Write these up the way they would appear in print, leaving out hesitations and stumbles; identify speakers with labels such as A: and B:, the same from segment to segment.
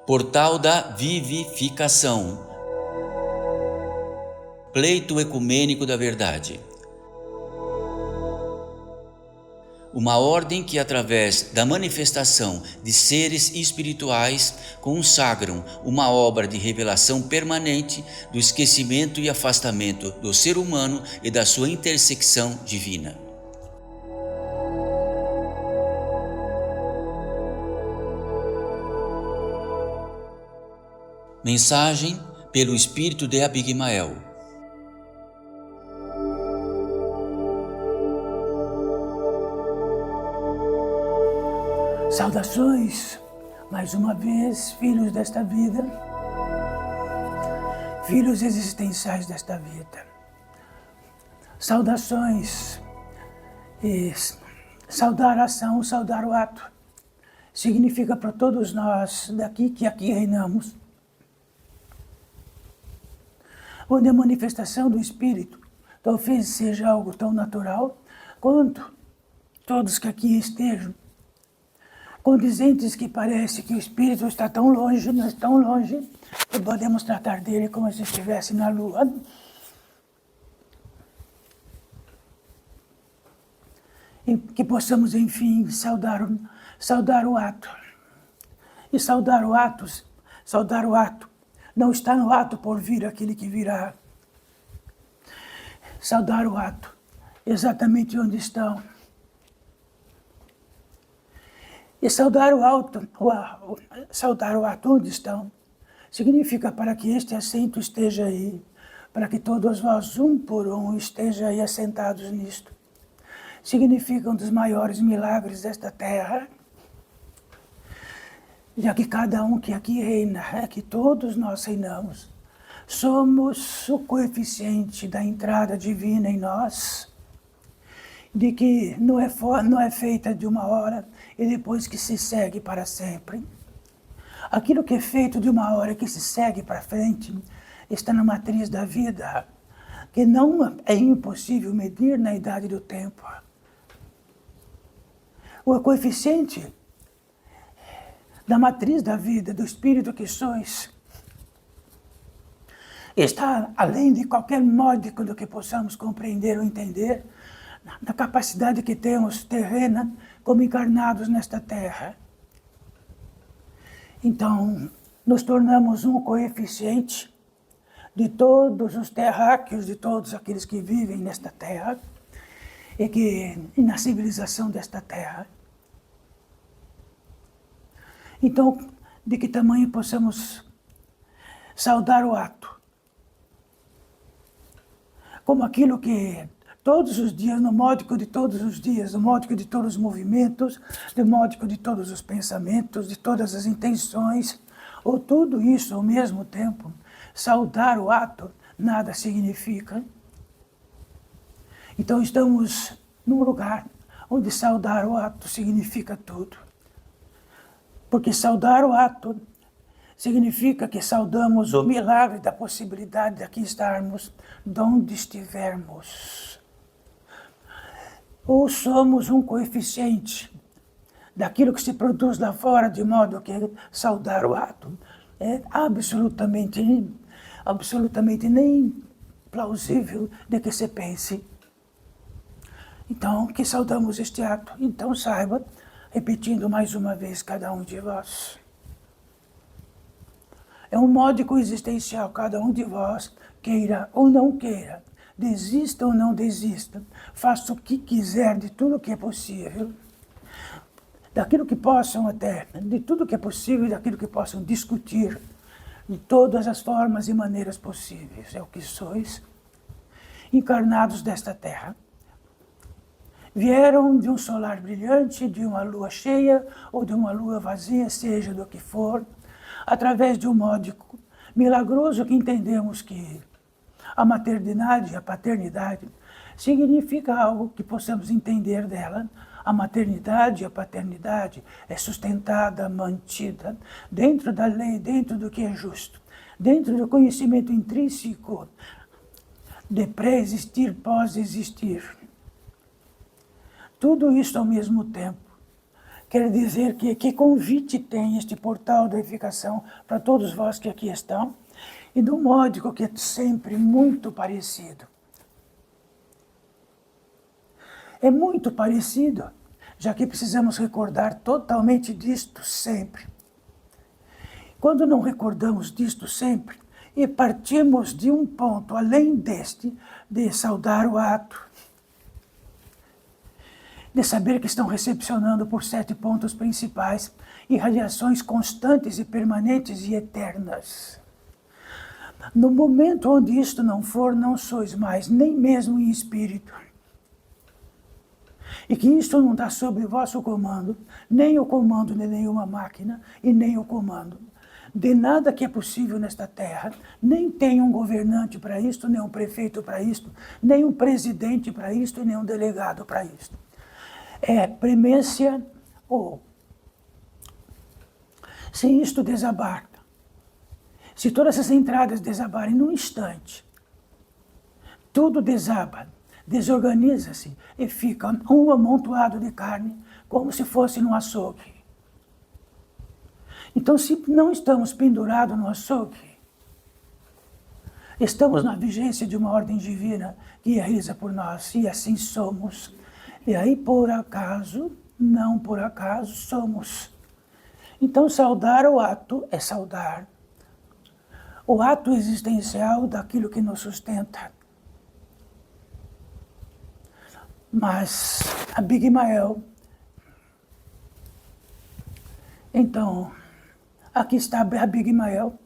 A: Portal da Vivificação. Pleito ecumênico da verdade. Uma ordem que, através da manifestação de seres espirituais, consagram uma obra de revelação permanente do esquecimento e afastamento do ser humano e da sua intersecção divina. Mensagem pelo Espírito de Abigmael.
B: Saudações, mais uma vez, filhos desta vida, filhos existenciais desta vida. Saudações, e saudar a ação, saudar o ato, significa para todos nós daqui que aqui reinamos, onde a manifestação do Espírito talvez seja algo tão natural quanto todos que aqui estejam, condizentes que parece que o Espírito está tão longe, mas tão longe, que podemos tratar dele como se estivesse na Lua. E que possamos, enfim, saudar o ato. E saudar o ato, não está no ato por vir aquele que virá. Saudar o ato, exatamente onde estão. E saudar o ato onde estão, significa para que este assento esteja aí, para que todos vós, um por um, estejam aí assentados nisto. Significa um dos maiores milagres desta terra, já que cada um que aqui reina, é que todos nós reinamos. Somos o coeficiente da entrada divina em nós, de que não é feita de uma hora e depois que se segue para sempre. Aquilo que é feito de uma hora que se segue para frente está na matriz da vida, que não é impossível medir na idade do tempo. O coeficiente da matriz da vida, do Espírito que sois, está além de qualquer módico do que possamos compreender ou entender, na capacidade que temos terrena como encarnados nesta terra. Então, nos tornamos um coeficiente de todos os terráqueos, de todos aqueles que vivem nesta terra e na civilização desta terra. Então, de que tamanho possamos saudar o ato, como aquilo que todos os dias, no módico de todos os dias, no módico de todos os movimentos, no módico de todos os pensamentos, de todas as intenções, ou tudo isso ao mesmo tempo, saudar o ato nada significa. Então estamos num lugar onde saudar o ato significa tudo. Porque saudar o ato significa que saudamos o milagre da possibilidade de aqui estarmos, de onde estivermos. Ou somos um coeficiente daquilo que se produz lá fora, de modo que saudar o ato é absolutamente nem plausível de que se pense. Então, que saudamos este ato. Então saiba, repetindo mais uma vez cada um de vós. É um módico existencial, cada um de vós, queira ou não queira, desista ou não desista, faça o que quiser de tudo o que é possível, daquilo que possam até, de tudo que é possível e daquilo que possam discutir, de todas as formas e maneiras possíveis. É o que sois, encarnados desta terra. Vieram de um solar brilhante, de uma lua cheia ou de uma lua vazia, seja do que for, através de um módico milagroso que entendemos que a maternidade, a paternidade, significa algo que possamos entender dela. A maternidade e a paternidade é sustentada, mantida dentro da lei, dentro do que é justo, dentro do conhecimento intrínseco de pré-existir, pós-existir. Tudo isso ao mesmo tempo Quer dizer que convite tem este portal da edificação para todos vós que aqui estão, e do módico que é sempre muito parecido. É muito parecido, já que precisamos recordar totalmente disto sempre. Quando não recordamos disto sempre, e partimos de um ponto além deste, de saudar o ato, de saber que estão recepcionando por 7 pontos principais irradiações constantes e permanentes e eternas. No momento onde isto não for, não sois mais, nem mesmo em espírito. E que isto não está sob vosso comando, nem o comando de nenhuma máquina e nem o comando de nada que é possível nesta terra. Nem tem um governante para isto, nem um prefeito para isto, nem um presidente para isto, nem um delegado para isto. É premência ou se isto desabar, se todas essas entradas desabarem num instante, tudo desaba, desorganiza-se e fica um amontoado de carne como se fosse num açougue. Então, se não estamos pendurados no açougue, estamos na vigência de uma ordem divina que realiza por nós, e assim somos. E aí, por acaso, não por acaso, somos. Então, saudar o ato é saudar o ato existencial daquilo que nos sustenta. Mas Abigail, então, aqui está Abigail,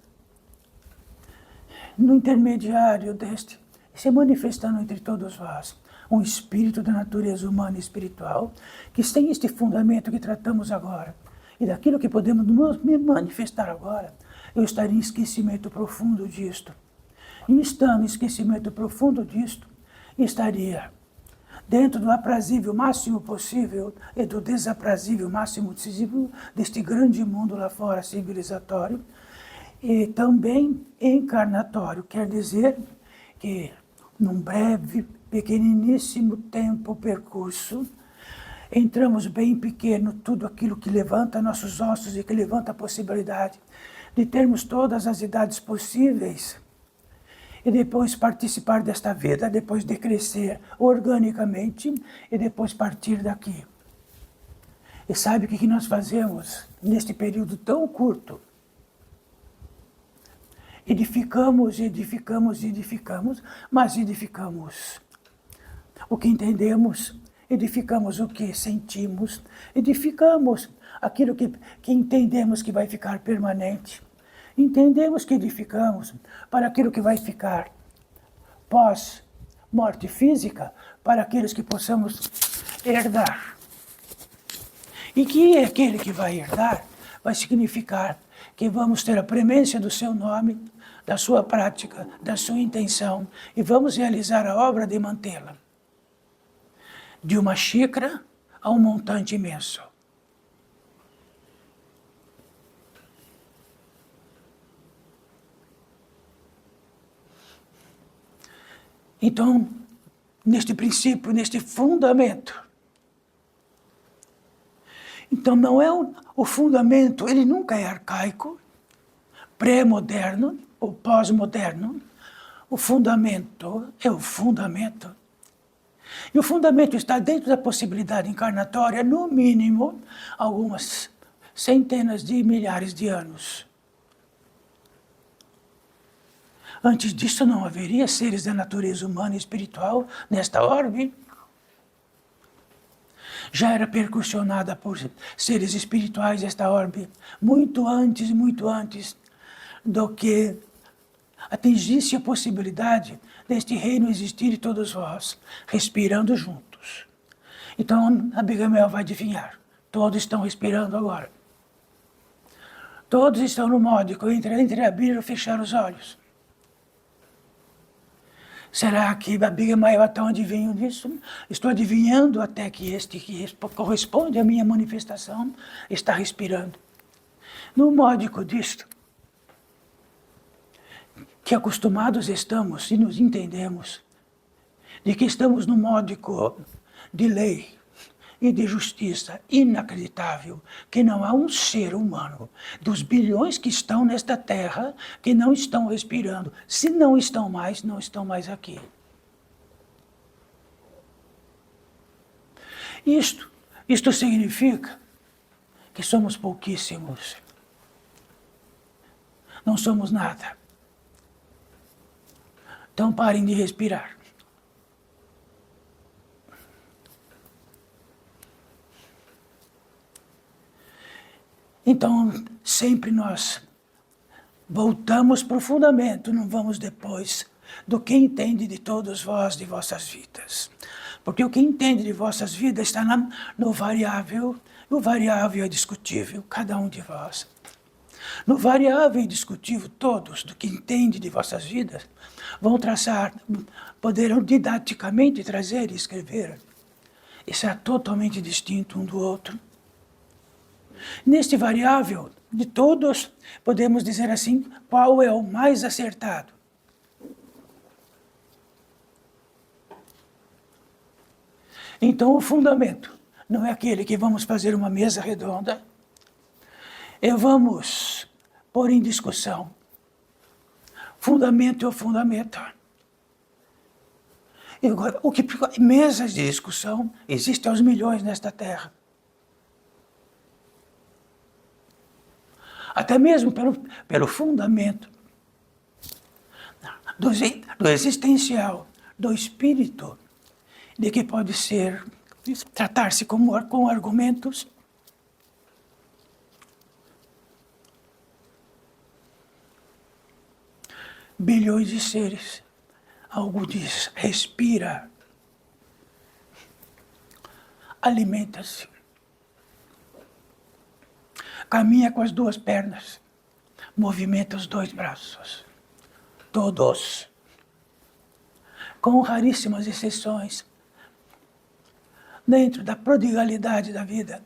B: no intermediário deste, se manifestando entre todos vós, um espírito da natureza humana e espiritual, que tem este fundamento que tratamos agora, e daquilo que podemos me manifestar agora, eu estaria em esquecimento profundo disto. E estando em esquecimento profundo disto, estaria dentro do aprazível máximo possível e do desaprazível máximo possível deste grande mundo lá fora civilizatório, e também encarnatório, quer dizer que num breve, pequeniníssimo tempo percurso, entramos bem pequeno, tudo aquilo que levanta nossos ossos e que levanta a possibilidade de termos todas as idades possíveis, e depois participar desta vida, depois de crescer organicamente e depois partir daqui. E sabe o que nós fazemos neste período tão curto? Edificamos, edificamos, edificamos, mas edificamos o que entendemos, edificamos o que sentimos, edificamos aquilo que entendemos que vai ficar permanente. Entendemos que edificamos para aquilo que vai ficar pós-morte física, para aqueles que possamos herdar. E que é aquele que vai herdar vai significar que vamos ter a premência do seu nome, da sua prática, da sua intenção, e vamos realizar a obra de mantê-la. De uma xícara a um montante imenso. Então, neste princípio, neste fundamento. Então, não é o fundamento, ele nunca é arcaico, pré-moderno ou pós-moderno. O fundamento é o fundamento. E o fundamento está dentro da possibilidade encarnatória, no mínimo, algumas centenas de milhares de anos. Antes disso, não haveria seres da natureza humana e espiritual nesta orbe. Já era percussionada por seres espirituais esta orbe, muito antes do que atingisse a possibilidade deste reino existir e todos vós, respirando juntos. Então, Abigail vai adivinhar. Todos estão respirando agora. Todos estão no módico, entre abrir ou fechar os olhos. Será que Abigail está adivinhando disso? Estou adivinhando até que este que corresponde à minha manifestação está respirando. No módico disto, que acostumados estamos e nos entendemos, de que estamos no módico de lei, e de justiça inacreditável, que não há um ser humano dos bilhões que estão nesta terra que não estão respirando. Se não estão mais, não estão mais aqui. Isto significa que somos pouquíssimos. Não somos nada. Então parem de respirar. Então, sempre nós voltamos para o fundamento, não vamos depois do que entende de todos vós, de vossas vidas. Porque o que entende de vossas vidas está no variável, e o variável é discutível, cada um de vós. No variável e discutível, todos do que entende de vossas vidas vão traçar, poderão didaticamente trazer e escrever. Isso é totalmente distinto um do outro. Neste variável de todos, podemos dizer assim, qual é o mais acertado? Então o fundamento não é aquele que vamos fazer uma mesa redonda e vamos pôr em discussão. Fundamento é o fundamento. E agora, mesas de discussão existem aos milhões nesta terra. Até mesmo pelo fundamento do existencial, do espírito, de que pode ser, tratar-se com argumentos. Bilhões de seres, algo diz, respira, alimenta-se, caminha com as duas pernas, movimenta os dois braços, todos, com raríssimas exceções, dentro da prodigalidade da vida,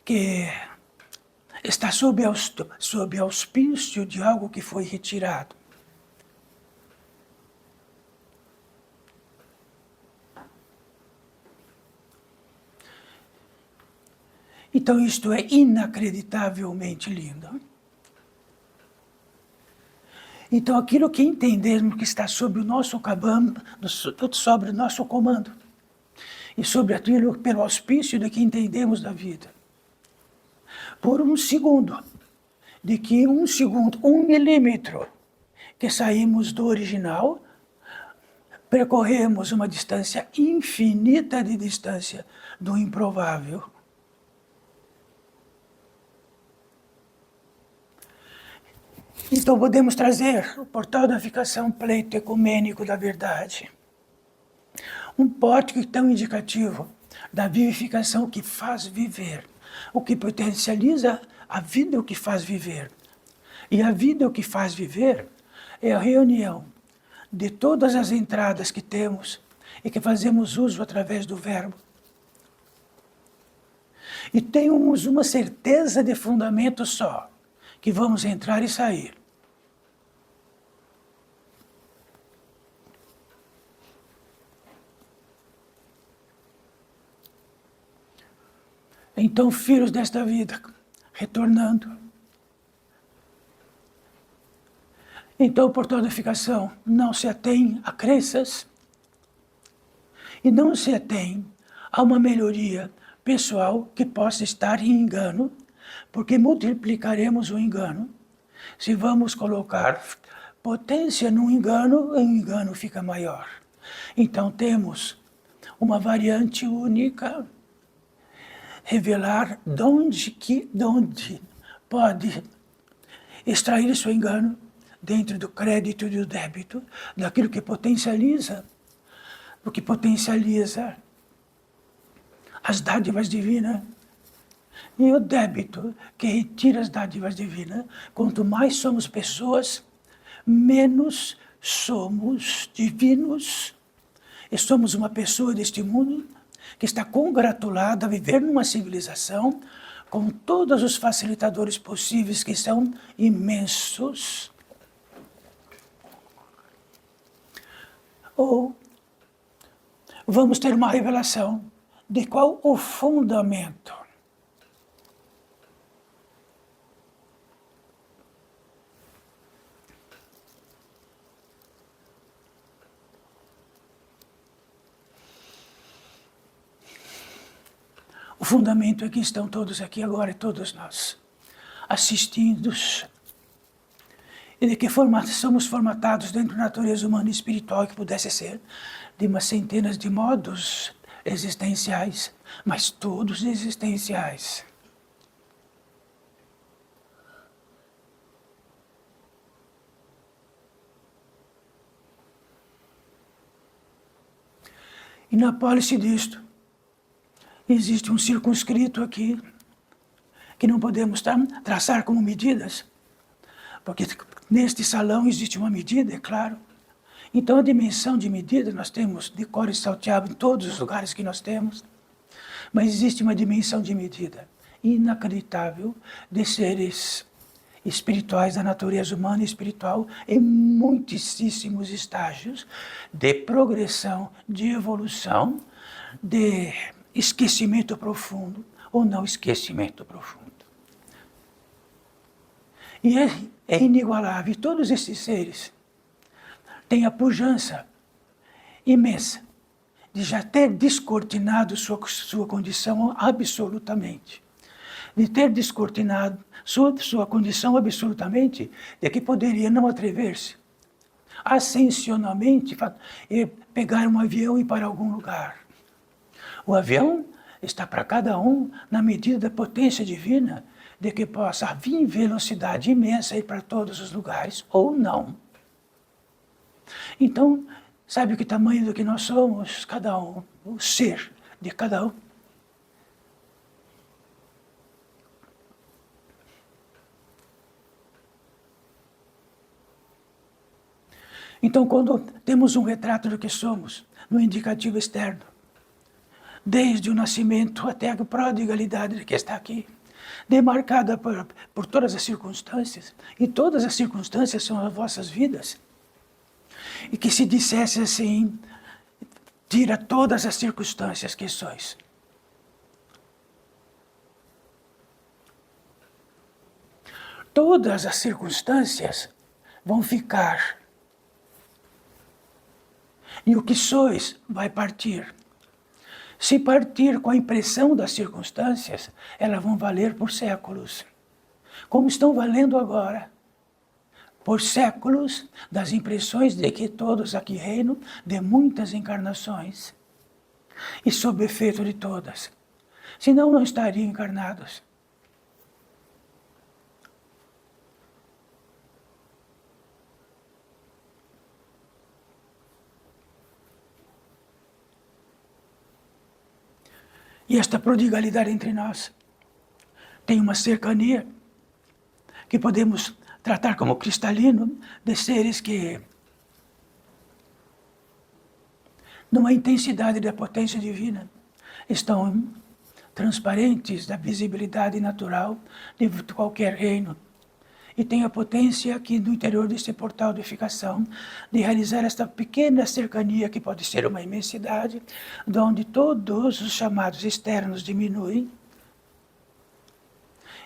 B: que está sob auspício de algo que foi retirado. Então isto é inacreditavelmente lindo. Então aquilo que entendemos que está sob o nosso sobre o nosso comando, e sobre aquilo pelo auspício de que entendemos da vida. Por um segundo, um milímetro, que saímos do original, percorremos uma distância infinita de distância do improvável. Então podemos trazer o portal da ficação pleito ecumênico da verdade. Um pórtico tão indicativo da vivificação que faz viver, o que potencializa a vida, o que faz viver. E a vida, o que faz viver, é a reunião de todas as entradas que temos e que fazemos uso através do verbo. E temos uma certeza de fundamento só, que vamos entrar e sair. Então, filhos desta vida, retornando. Então, o portal da ficação não se atém a crenças e não se atém a uma melhoria pessoal que possa estar em engano, porque multiplicaremos o engano. Se vamos colocar potência no engano, o engano fica maior. Então, temos uma variante única, revelar de onde pode extrair seu engano dentro do crédito e do débito, daquilo que potencializa, o que potencializa as dádivas divinas, e o débito que retira as dádivas divinas. Quanto mais somos pessoas, menos somos divinos, e somos uma pessoa deste mundo que está congratulada a viver numa civilização com todos os facilitadores possíveis, que são imensos. Ou vamos ter uma revelação de qual o fundamento. O fundamento é que estão todos aqui agora, e todos nós, assistindo, e de que forma somos formatados dentro da natureza humana e espiritual, que pudesse ser de umas centenas de modos existenciais, mas todos existenciais. E na apólice disto, existe um circunscrito aqui, que não podemos traçar como medidas, porque neste salão existe uma medida, é claro. Então a dimensão de medida nós temos de cor e salteado em todos os lugares que nós temos, mas existe uma dimensão de medida inacreditável de seres espirituais da natureza humana e espiritual em muitíssimos estágios de progressão, de evolução, de esquecimento profundo ou não esquecimento profundo. E é inigualável. Todos esses seres têm a pujança imensa de já ter descortinado sua condição absolutamente. De ter descortinado sua condição absolutamente, de que poderia não atrever-se ascensionalmente e pegar um avião e ir para algum lugar. O avião está para cada um na medida da potência divina, de que possa vir em velocidade imensa e ir para todos os lugares, ou não. Então, sabe que tamanho do que nós somos, cada um, o ser de cada um? Então, quando temos um retrato do que somos, no indicativo externo, desde o nascimento até a prodigalidade que está aqui, demarcada por todas as circunstâncias, e todas as circunstâncias são as vossas vidas, e que se dissesse assim, tira todas as circunstâncias que sois. Todas as circunstâncias vão ficar, e o que sois vai partir. Se partir com a impressão das circunstâncias, elas vão valer por séculos, como estão valendo agora, por séculos das impressões de que todos aqui reinam de muitas encarnações, e sob efeito de todas, senão não estariam encarnados. E esta prodigalidade entre nós tem uma cercania que podemos tratar como cristalino, de seres que, numa intensidade da potência divina, estão transparentes da visibilidade natural de qualquer reino. E tem a potência aqui no interior desse portal de edificação de realizar esta pequena cercania, que pode ser uma imensidade, onde todos os chamados externos diminuem.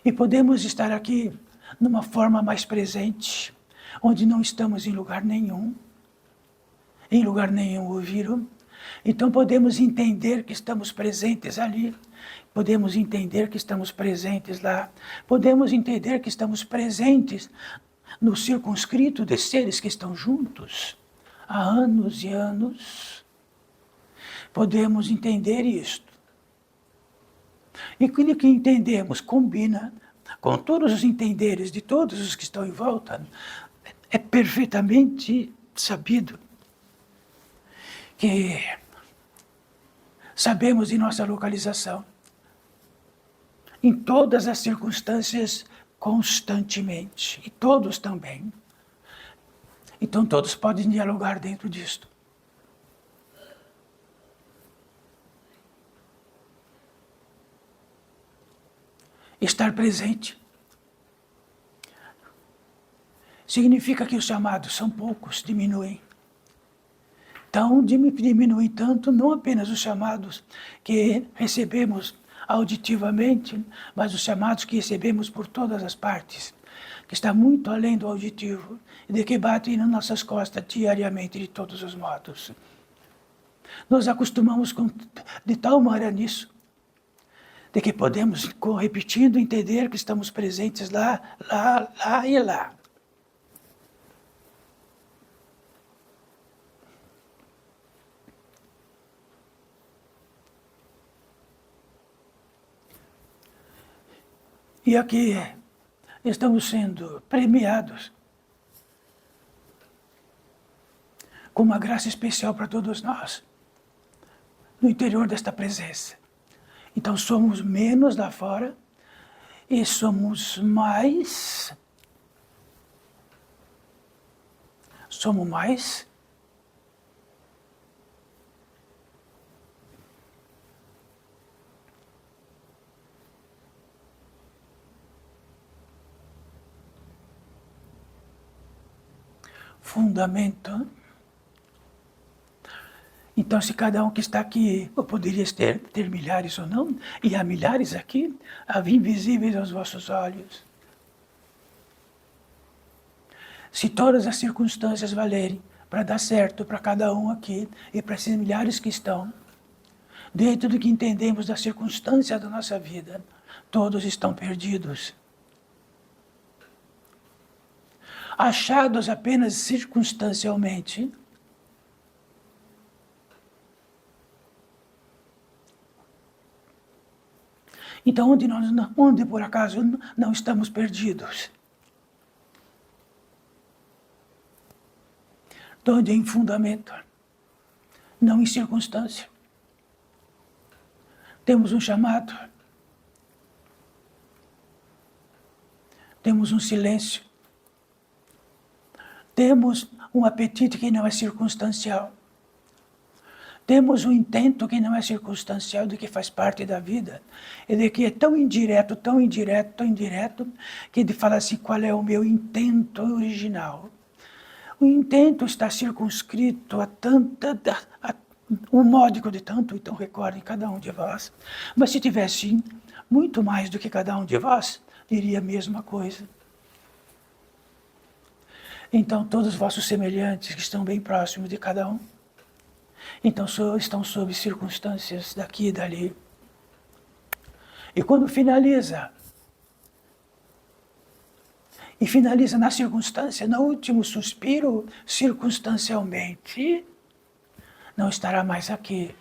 B: E podemos estar aqui numa forma mais presente, onde não estamos em lugar nenhum ouviram. Então podemos entender que estamos presentes ali, podemos entender que estamos presentes lá, podemos entender que estamos presentes no circunscrito de seres que estão juntos há anos e anos. Podemos entender isto. E aquilo que entendemos combina com todos os entenderes de todos os que estão em volta. É perfeitamente sabido que sabemos de nossa localização em todas as circunstâncias constantemente, e todos também. Então todos podem dialogar dentro disto. Estar presente significa que os chamados são poucos, diminuem. Então diminui tanto não apenas os chamados que recebemos auditivamente, mas os chamados que recebemos por todas as partes, que está muito além do auditivo e de que batem nas nossas costas diariamente de todos os modos. Nos acostumamos de tal maneira nisso, de que podemos, repetindo, entender que estamos presentes lá, lá, lá e lá. E aqui estamos sendo premiados com uma graça especial para todos nós, no interior desta presença. Então somos menos lá fora e somos mais fundamento. Então, se cada um que está aqui, eu poderia ter milhares ou não, e há milhares aqui, invisíveis aos vossos olhos. Se todas as circunstâncias valerem para dar certo para cada um aqui e para esses milhares que estão, dentro do que entendemos da circunstância da nossa vida, todos estão perdidos. Achados apenas circunstancialmente, então onde por acaso não estamos perdidos? Onde em fundamento, não em circunstância. Temos um chamado, temos um silêncio, temos um apetite que não é circunstancial, temos um intento que não é circunstancial, de que faz parte da vida, e de que é tão indireto, tão indireto, tão indireto, que ele fala assim, qual é o meu intento original? O intento está circunscrito a um módico de tanto, então recorde cada um de vós. Mas se tivesse muito mais do que cada um de vós, diria a mesma coisa. Então todos os vossos semelhantes que estão bem próximos de cada um, então estão sob circunstâncias daqui e dali. E quando finaliza na circunstância, no último suspiro, circunstancialmente, não estará mais aqui.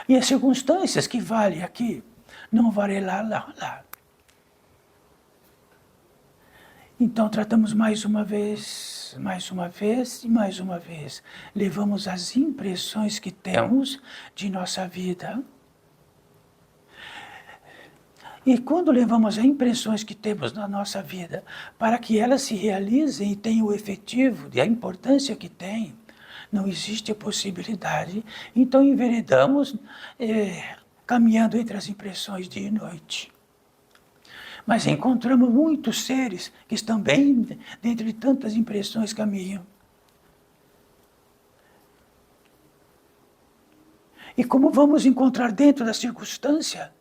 B: E as circunstâncias que valem aqui, não valem lá. Então tratamos mais uma vez, levamos as impressões que temos de nossa vida. E quando levamos as impressões que temos na nossa vida para que elas se realizem e tenham o efetivo e a importância que tem, não existe a possibilidade. Então enveredamos caminhando entre as impressões dia e noite. Mas encontramos muitos seres que estão bem dentro de tantas impressões caminham. E como vamos encontrar dentro da circunstância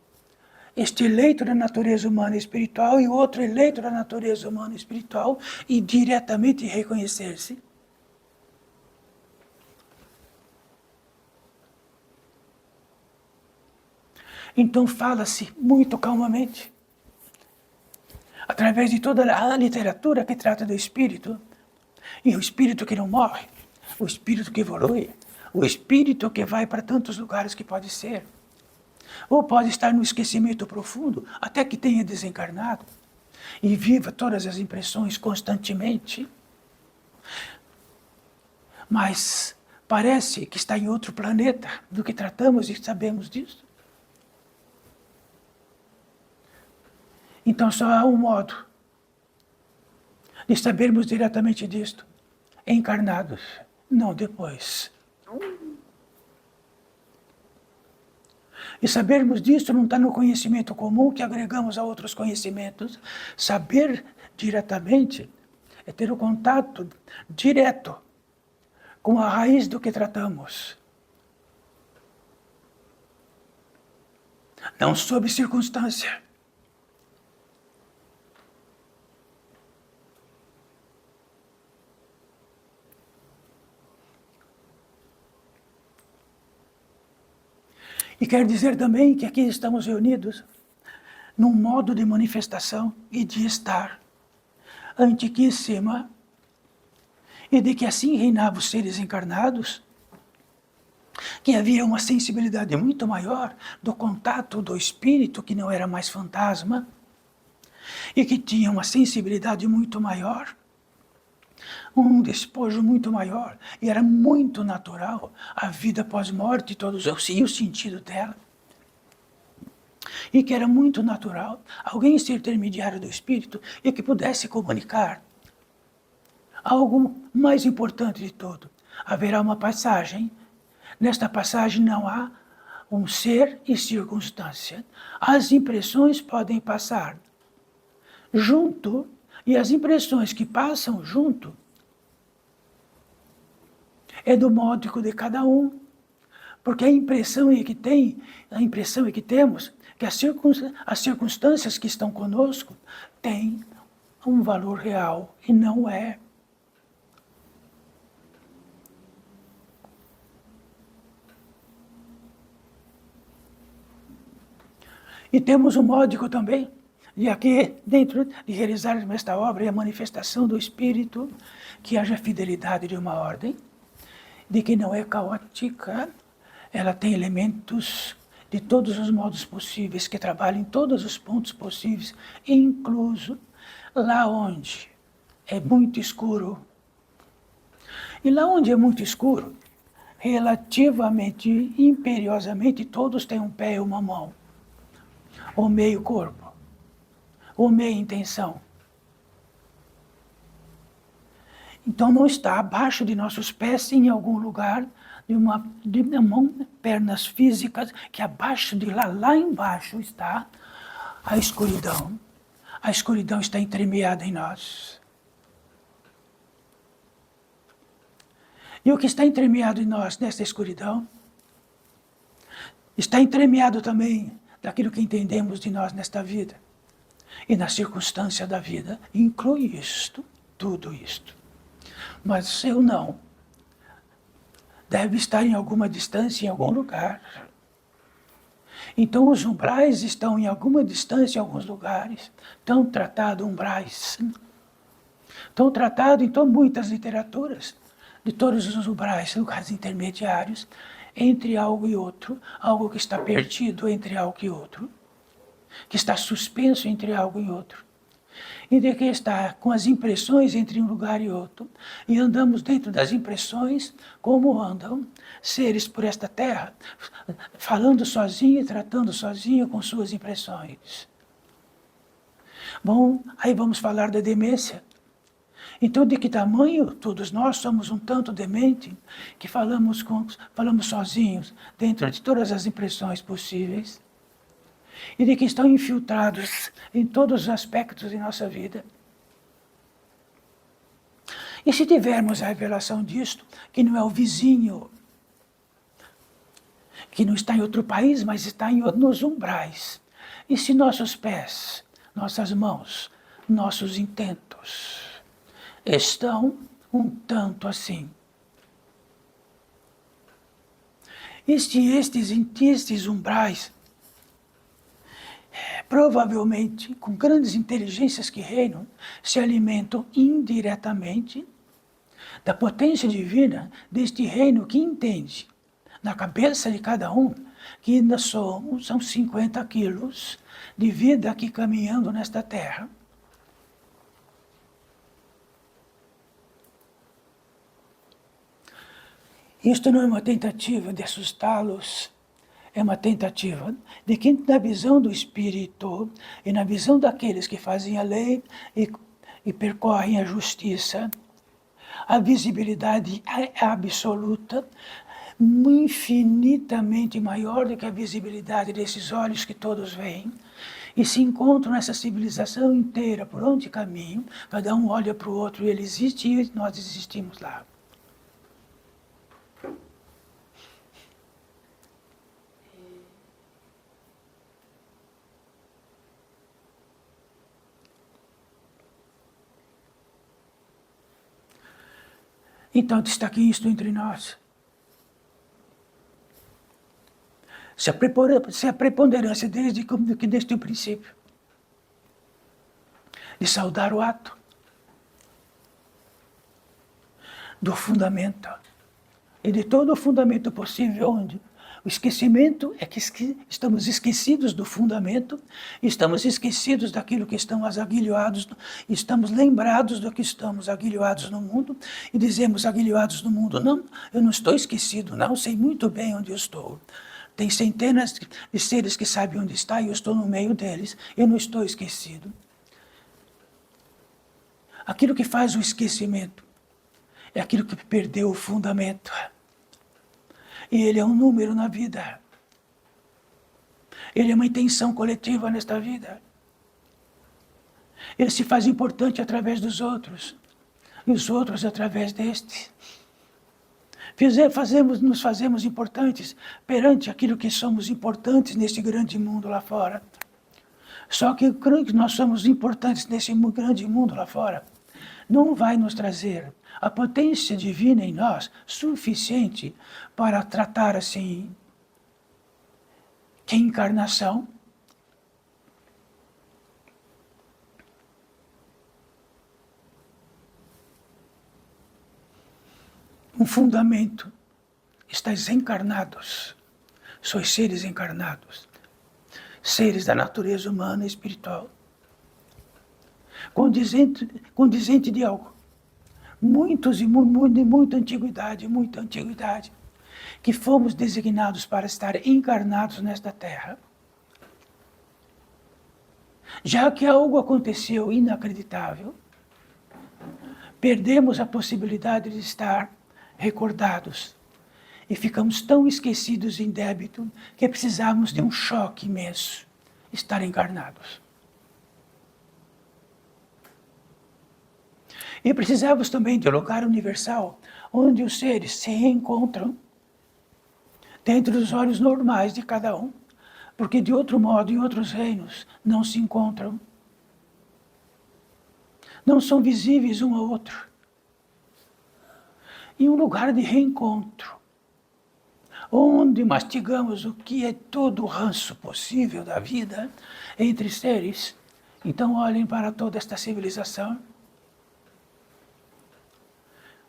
B: este eleito da natureza humana e espiritual e outro eleito da natureza humana e espiritual e diretamente reconhecer-se? Então fala-se muito calmamente, através de toda a literatura que trata do espírito, e o espírito que não morre, o espírito que evolui, o espírito que vai para tantos lugares que pode ser, ou pode estar no esquecimento profundo, até que tenha desencarnado, e viva todas as impressões constantemente. Mas parece que está em outro planeta do que tratamos e sabemos disso. Então só há um modo de sabermos diretamente disto, encarnados, não depois. E sabermos disso não está no conhecimento comum que agregamos a outros conhecimentos. Saber diretamente é ter o contato direto com a raiz do que tratamos. Não sob circunstância. E quer dizer também que aqui estamos reunidos num modo de manifestação e de estar antiquíssima, e de que assim reinavam os seres encarnados, que havia uma sensibilidade muito maior do contato do espírito, que não era mais fantasma, e que tinha uma sensibilidade muito maior, um despojo muito maior, e era muito natural a vida pós-morte, todos e o sentido dela. E que era muito natural alguém ser intermediário do espírito e que pudesse comunicar algo mais importante de tudo. Haverá uma passagem. Nesta passagem não há um ser e circunstância. As impressões podem passar junto, e as impressões que passam junto é do módico de cada um. Porque a impressão é que temos que as circunstâncias que estão conosco têm um valor real, e não é. E temos um módico também, e aqui dentro de realizarmos esta obra e a manifestação do Espírito, que haja fidelidade de uma ordem, de que não é caótica, ela tem elementos de todos os modos possíveis, que trabalham em todos os pontos possíveis, incluso lá onde é muito escuro. E lá onde é muito escuro, relativamente, imperiosamente, todos têm um pé e uma mão, ou meio corpo, ou meia intenção. Então não está abaixo de nossos pés, em algum lugar, de uma mão, pernas físicas, que abaixo de lá embaixo está a escuridão. A escuridão está entremeada em nós. E o que está entremeado em nós, nessa escuridão, está entremeado também daquilo que entendemos de nós nesta vida. E na circunstância da vida, inclui isto, tudo isto. Mas eu não. Deve estar em alguma distância, em algum lugar. Então os umbrais estão em alguma distância, em alguns lugares. Tão tratado umbrais. Tão tratado em muitas literaturas, de todos os umbrais, lugares intermediários, entre algo e outro, algo que está perdido entre algo e outro, que está suspenso entre algo e outro, e de que está com as impressões entre um lugar e outro, e andamos dentro das impressões como andam seres por esta terra, falando sozinho e tratando sozinho com suas impressões. Bom, aí vamos falar da demência. Então, de que tamanho todos nós somos um tanto demente, que falamos sozinhos dentro de todas as impressões possíveis, e de que estão infiltrados em todos os aspectos de nossa vida. E se tivermos a revelação disto, que não é o vizinho, que não está em outro país, mas está nos umbrais, e se nossos pés, nossas mãos, nossos intentos estão um tanto assim, estes umbrais, provavelmente, com grandes inteligências que reinam, se alimentam indiretamente da potência divina deste reino que entende, na cabeça de cada um, que ainda são 50 quilos de vida aqui caminhando nesta terra. Isto não é uma tentativa de assustá-los, é uma tentativa de que, na visão do Espírito e na visão daqueles que fazem a lei e percorrem a justiça, a visibilidade é absoluta, infinitamente maior do que a visibilidade desses olhos que todos veem, e se encontram nessa civilização inteira, por onde caminham, cada um olha para o outro e ele existe e nós existimos lá. Então destaque isto entre nós. Se a preponderância desde o princípio de saudar o ato do fundamento e de todo o fundamento possível, onde o esquecimento é que estamos esquecidos do fundamento, estamos esquecidos daquilo que estamos aguilhoados, estamos lembrados do que estamos aguilhoados no mundo e dizemos aguilhoados no mundo. Não, eu não estou esquecido, não, sei muito bem onde eu estou. Tem centenas de seres que sabem onde está e eu estou no meio deles, eu não estou esquecido. Aquilo que faz o esquecimento é aquilo que perdeu o fundamento. E ele é um número na vida. Ele é uma intenção coletiva nesta vida. Ele se faz importante através dos outros, e os outros através deste. Nos fazemos importantes perante aquilo que somos importantes neste grande mundo lá fora. Só que nós somos importantes nesse grande mundo lá fora, não vai nos trazer a potência divina em nós suficiente para tratar assim que encarnação um fundamento. Estais encarnados, sois seres encarnados, seres da natureza humana e espiritual, condizente de algo. Muita antiguidade, que fomos designados para estar encarnados nesta terra. Já que algo aconteceu inacreditável, perdemos a possibilidade de estar recordados e ficamos tão esquecidos em débito que precisamos de um choque imenso, estar encarnados. E precisamos também de um lugar universal, onde os seres se reencontram dentro dos olhos normais de cada um, porque de outro modo, em outros reinos, não se encontram. Não são visíveis um ao outro. E um lugar de reencontro, onde mastigamos o que é todo o ranço possível da vida entre seres. Então olhem para toda esta civilização.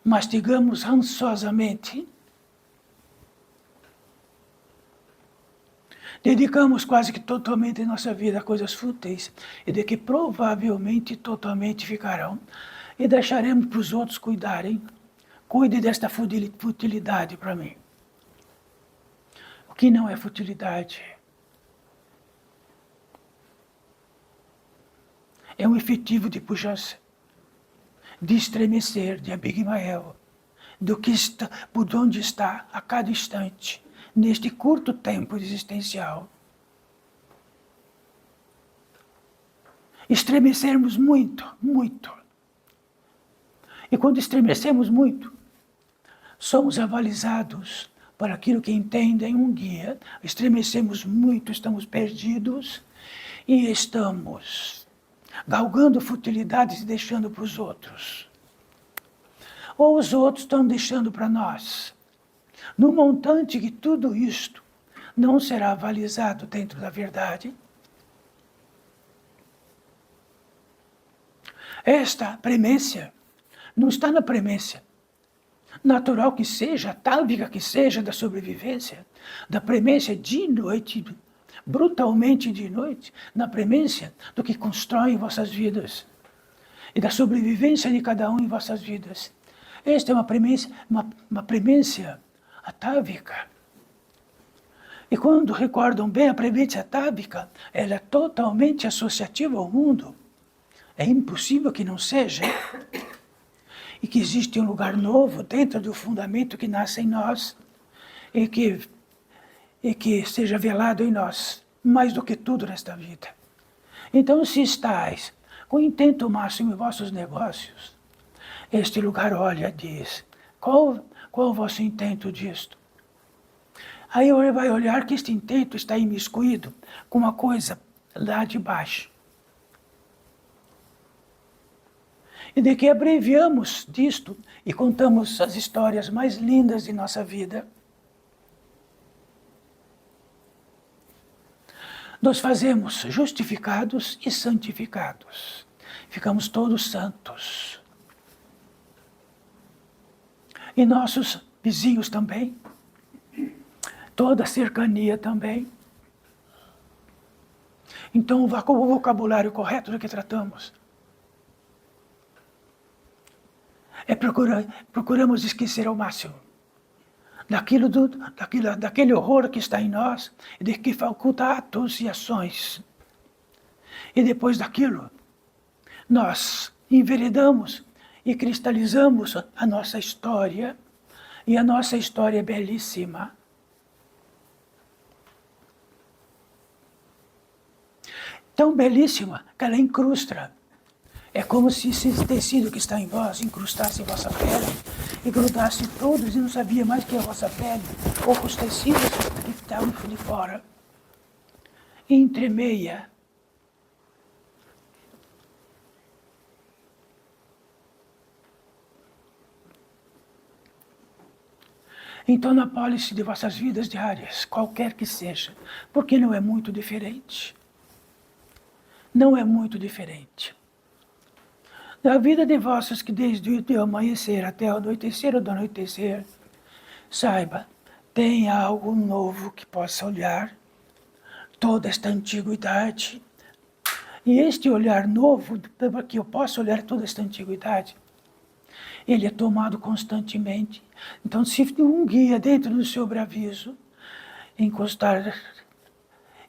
B: Mastigamos rançosamente, dedicamos quase que totalmente nossa vida a coisas fúteis e de que provavelmente totalmente ficarão, e deixaremos para os outros cuidarem. Cuide desta futilidade para mim. O que não é futilidade? É um efetivo de pujança, de estremecer, de Abigail, do que está, por onde está a cada instante, neste curto tempo existencial. Estremecermos muito, muito. E quando estremecemos muito, somos avalizados por aquilo que entendem um guia, estremecemos muito, estamos perdidos e estamos galgando futilidades e deixando para os outros. Ou os outros estão deixando para nós. No montante que tudo isto não será avalizado dentro da verdade, esta premência não está na premência natural que seja, atávica que seja da sobrevivência, da premência de noite, brutalmente de noite, na premência do que constrói vossas vidas e da sobrevivência de cada um em vossas vidas. Esta é uma premência atávica. E quando recordam bem a premência atávica, ela é totalmente associativa ao mundo. É impossível que não seja. E que existe um lugar novo dentro do fundamento que nasce em nós e que seja velado em nós, mais do que tudo nesta vida. Então, se estáis com intento máximo em vossos negócios, este lugar olha e diz, qual o vosso intento disto? Aí ele vai olhar que este intento está imiscuído com uma coisa lá de baixo. e de que abreviamos disto e contamos as histórias mais lindas de nossa vida. Nos fazemos justificados e santificados. Ficamos todos santos. E nossos vizinhos também. Toda a cercania também. Então, o vocabulário correto do que tratamos é procuramos esquecer ao máximo daquele horror que está em nós e de que faculta atos e ações. E depois daquilo, nós enveredamos e cristalizamos a nossa história, e a nossa história é belíssima. Tão belíssima que ela incrusta. É como se esse tecido que está em vós incrustasse em vossa pele e grudasse todos e não sabia mais que é a vossa pele ou os tecidos que estavam de fora. E entremeia. Então, na pólice de vossas vidas diárias, qualquer que seja, porque não é muito diferente. Não é muito diferente. Na vida de vossos que desde o amanhecer até o anoitecer ou do anoitecer, saiba, tem algo novo que possa olhar toda esta antiguidade. E este olhar novo, que eu possa olhar toda esta antiguidade, ele é tomado constantemente. Então, se um guia dentro do seu braviso encostar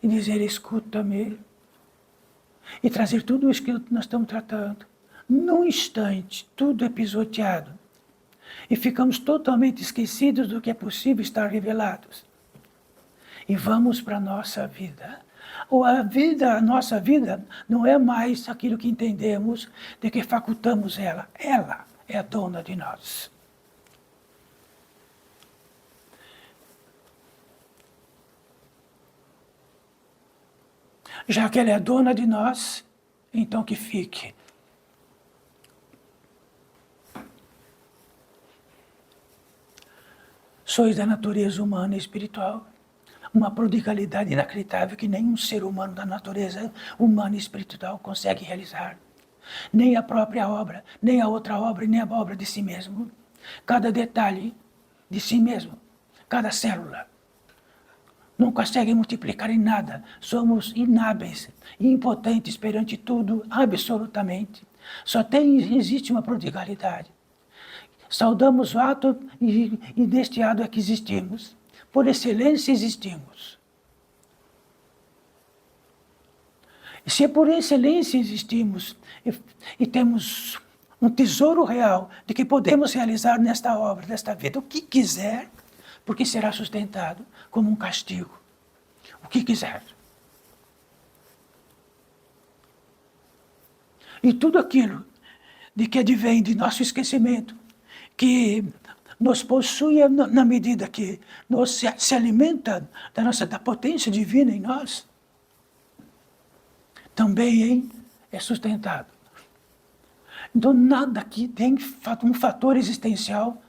B: e dizer, escuta-me, e trazer tudo isso que nós estamos tratando, num instante, tudo é pisoteado. E ficamos totalmente esquecidos do que é possível estar revelados. E vamos para a nossa vida. A nossa vida não é mais aquilo que entendemos de que facultamos ela. Ela é a dona de nós. Já que ela é dona de nós, então que fique. Sois da natureza humana e espiritual, uma prodigalidade inacreditável que nenhum ser humano da natureza humana e espiritual consegue realizar. Nem a própria obra, nem a outra obra, nem a obra de si mesmo. Cada detalhe de si mesmo, cada célula. Não consegue multiplicar em nada. Somos inábeis e impotentes perante tudo, absolutamente. Só existe uma prodigalidade. Saudamos o ato e deste ato é que existimos. Por excelência existimos. E se por excelência existimos e temos um tesouro real de que podemos realizar nesta obra, nesta vida, o que quiser, porque será sustentado como um castigo. O que quiser. E tudo aquilo de que advém de nosso esquecimento, que nos possui na medida que se alimenta da potência divina em nós, também é sustentado. Então nada que tem um fator existencial,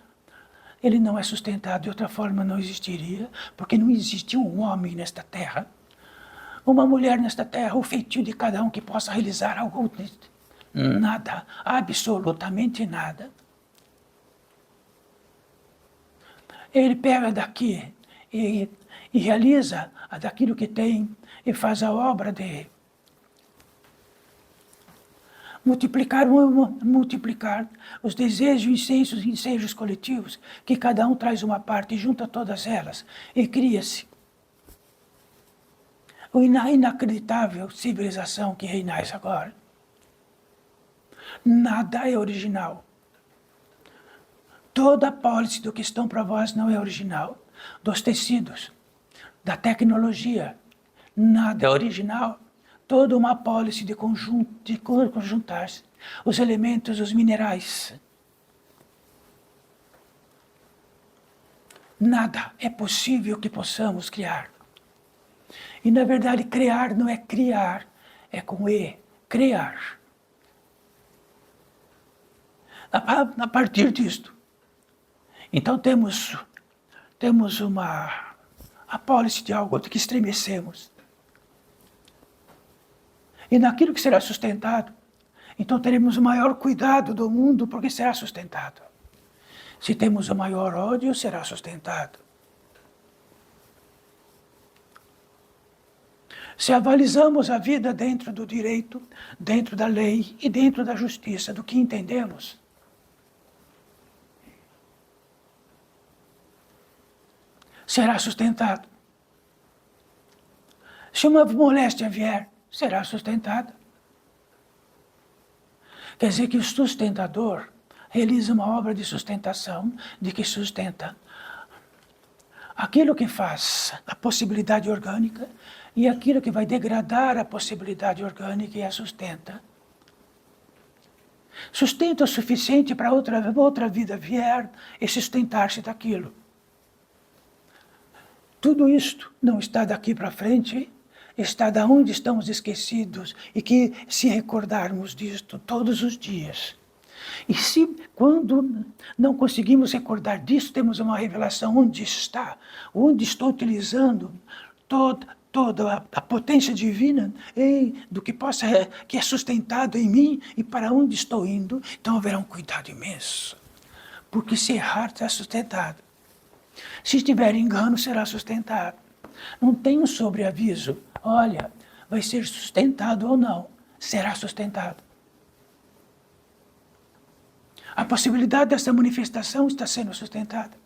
B: ele não é sustentado, de outra forma não existiria, porque não existe um homem nesta terra, uma mulher nesta terra, o feitio de cada um que possa realizar algo. Nada, absolutamente nada. Ele pega daqui e realiza daquilo que tem e faz a obra de multiplicar os desejos e ensejos coletivos, que cada um traz uma parte e junta todas elas, e cria-se a inacreditável civilização que reinais agora. Nada é original. Toda a pólice do que estão para vós não é original. Dos tecidos, da tecnologia, nada é original. Toda uma pólice de conjuntar-se. Os elementos, os minerais. Nada é possível que possamos criar. E, na verdade, criar não é criar, é com E, criar. a partir disto. Então temos uma apólice de algo de que estremecemos. E naquilo que será sustentado, então teremos o maior cuidado do mundo, porque será sustentado. Se temos o maior ódio, será sustentado. Se avalizamos a vida dentro do direito, dentro da lei e dentro da justiça, do que entendemos, será sustentado. Se uma moléstia vier, será sustentada. Quer dizer que o sustentador realiza uma obra de sustentação, de que sustenta aquilo que faz a possibilidade orgânica e aquilo que vai degradar a possibilidade orgânica e a sustenta. Sustenta o suficiente para outra vida vier e sustentar-se daquilo. Tudo isto não está daqui para frente, está da onde estamos esquecidos e que se recordarmos disto todos os dias. E se quando não conseguimos recordar disso, temos uma revelação onde está, onde estou utilizando toda a potência divina do que é sustentado em mim e para onde estou indo, então haverá um cuidado imenso. Porque se errar, será sustentado. Se estiver engano, será sustentado. Não tem um sobreaviso. Olha, vai ser sustentado ou não. Será sustentado. A possibilidade dessa manifestação está sendo sustentada.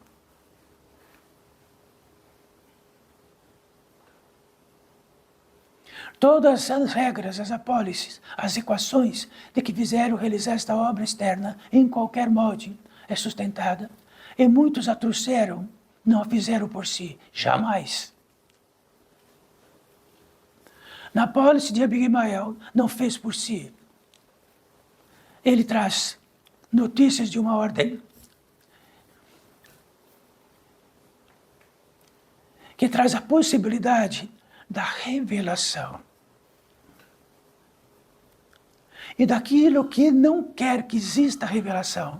B: Todas as regras, as apólices, as equações de que fizeram realizar esta obra externa, em qualquer modo, é sustentada. E muitos a trouxeram, não a fizeram por si, jamais. Na apólice de Abigail, não fez por si. Ele traz notícias de uma ordem que traz a possibilidade da revelação. E daquilo que não quer que exista revelação.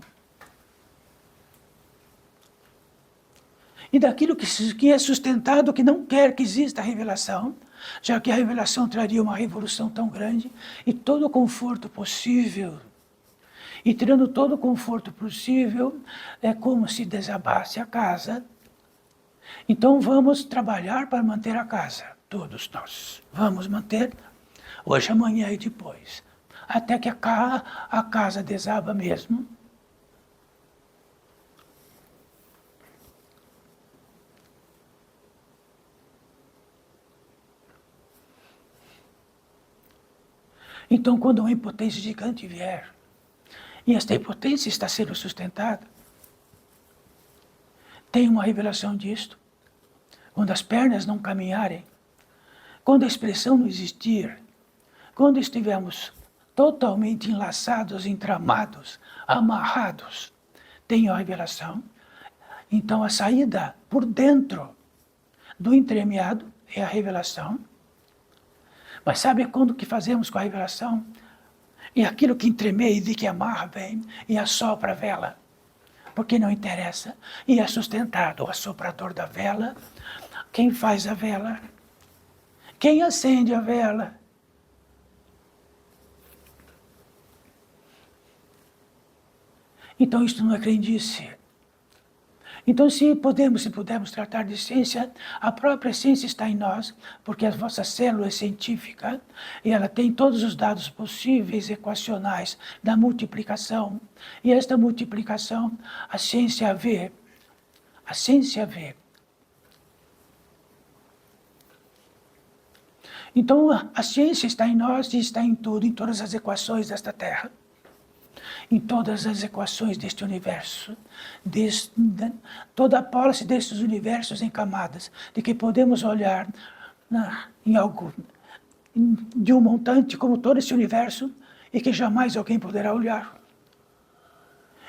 B: E daquilo que é sustentado, que não quer que exista revelação, já que a revelação traria uma revolução tão grande e todo o conforto possível. E tirando todo o conforto possível, é como se desabasse a casa. Então vamos trabalhar para manter a casa, todos nós. Vamos manter hoje, amanhã e depois. Até que a casa desaba mesmo. Então, quando uma impotência gigante vier, e esta impotência está sendo sustentada, tem uma revelação disto. Quando as pernas não caminharem, quando a expressão não existir, quando estivermos totalmente enlaçados, entramados, amarrados, tem a revelação. Então a saída por dentro do entremeado é a revelação. Mas sabe quando que fazemos com a revelação? E aquilo que entremeia e de que amarra vem e assopra a vela. Porque não interessa. E é sustentado o assoprador da vela. Quem faz a vela? Quem acende a vela? Então isto não é crendice. Então se pudermos tratar de ciência, a própria ciência está em nós, porque a vossa célula é científica e ela tem todos os dados possíveis equacionais da multiplicação. E esta multiplicação, a ciência vê. A ciência vê. Então a ciência está em nós e está em tudo, em todas as equações desta Terra. Em todas as equações deste universo, toda a pólice destes universos em camadas, de que podemos olhar em algo de um montante como todo esse universo e que jamais alguém poderá olhar.